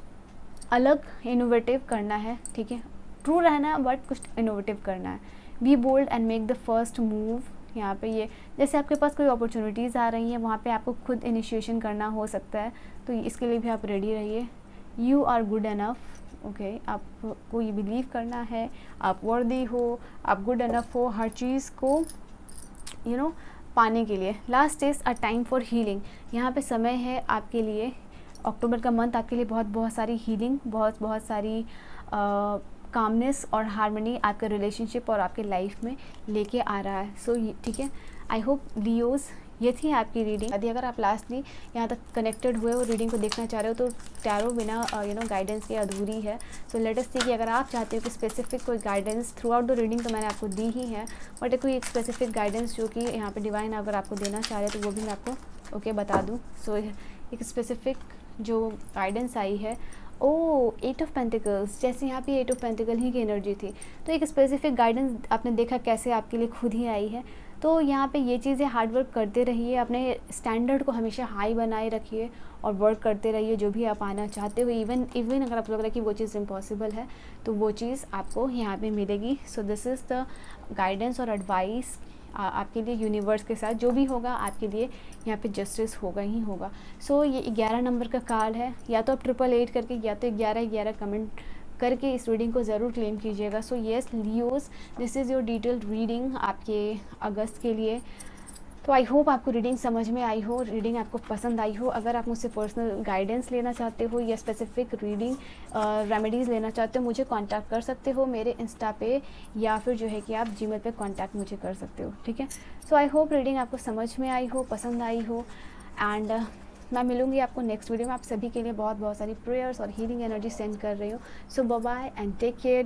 अलग इनोवेटिव करना है, ठीक है। ट्रू रहना है बट कुछ इनोवेटिव करना है। Be bold and make the first move. यहाँ पे ये जैसे आपके पास कोई अपॉर्चुनिटीज़ आ रही हैं, वहाँ पे आपको खुद इनिशिएशन करना हो सकता है, तो इसके लिए भी आप रेडी रहिए। You are good enough. Okay, आपको ये बिलीव करना है आप वर्दी हो, आप गुड इनफ हो हर चीज़ को पाने के लिए। Last is a time for healing. यहाँ पे समय है आपके लिए, अक्टूबर का मंथ आपके लिए बहुत सारी हीलिंग, बहुत सारी कामनेस और हार्मनी आपके रिलेशनशिप और आपके लाइफ में लेके आ रहा है। सो ठीक है, आई होप लियोज़ ये थी आपकी रीडिंग। यदि अगर आप लास्टली यहाँ तक कनेक्टेड हुए और रीडिंग को देखना चाह रहे हो तो टैरो बिना गाइडेंस के अधूरी है। सो लेट अस सी कि अगर आप चाहते हो कि स्पेसिफिक कोई guidance through out the reading तो मैंने आपको दी ही है, बट कोई एक स्पेसिफिक गाइडेंस जो कि यहाँ पे डिवाइन अगर आपको देना चाह रहे तो वो भी मैं आपको बता दूँ। सो एक स्पेसिफिक जो गाइडेंस आई है, ओ 8 ऑफ पेंटिकल्स, जैसे यहाँ पे 8 ऑफ पेंटिकल ही की एनर्जी थी, तो एक स्पेसिफिक गाइडेंस आपने देखा कैसे आपके लिए खुद ही आई है। तो यहाँ पे ये चीज़ें हार्ड वर्क करते रहिए, अपने स्टैंडर्ड को हमेशा हाई बनाए रखिए और वर्क करते रहिए जो भी आप आना चाहते हो। इवन अगर आपको लग रहा है कि वो चीज़ इम्पॉसिबल है तो वो चीज़ आपको यहाँ पे मिलेगी। So this is the guidance और एडवाइस आपके लिए यूनिवर्स के साथ जो भी होगा आपके लिए यहाँ पे जस्टिस होगा ही होगा। सो ये 11 नंबर का कार्ड है, या तो आप 888 करके या तो 1111 कमेंट करके इस रीडिंग को ज़रूर क्लेम कीजिएगा। So yes Leos, this is your detailed reading आपके अगस्त के लिए। तो आई होप आपको रीडिंग समझ में आई हो, रीडिंग आपको पसंद आई हो। अगर आप मुझसे पर्सनल गाइडेंस लेना चाहते हो या स्पेसिफिक रीडिंग रेमेडीज़ लेना चाहते हो, मुझे कांटेक्ट कर सकते हो मेरे इंस्टा पे, या फिर जो है कि आप जीमेल पे कांटेक्ट मुझे कर सकते हो, ठीक है। सो आई होप रीडिंग आपको समझ में आई हो, पसंद आई हो, एंड मैं मिलूँगी आपको नेक्स्ट वीडियो में। आप सभी के लिए बहुत सारी प्रेयर्स और हीलिंग एनर्जी सेंड कर रही हूँ। So bye bye and take care.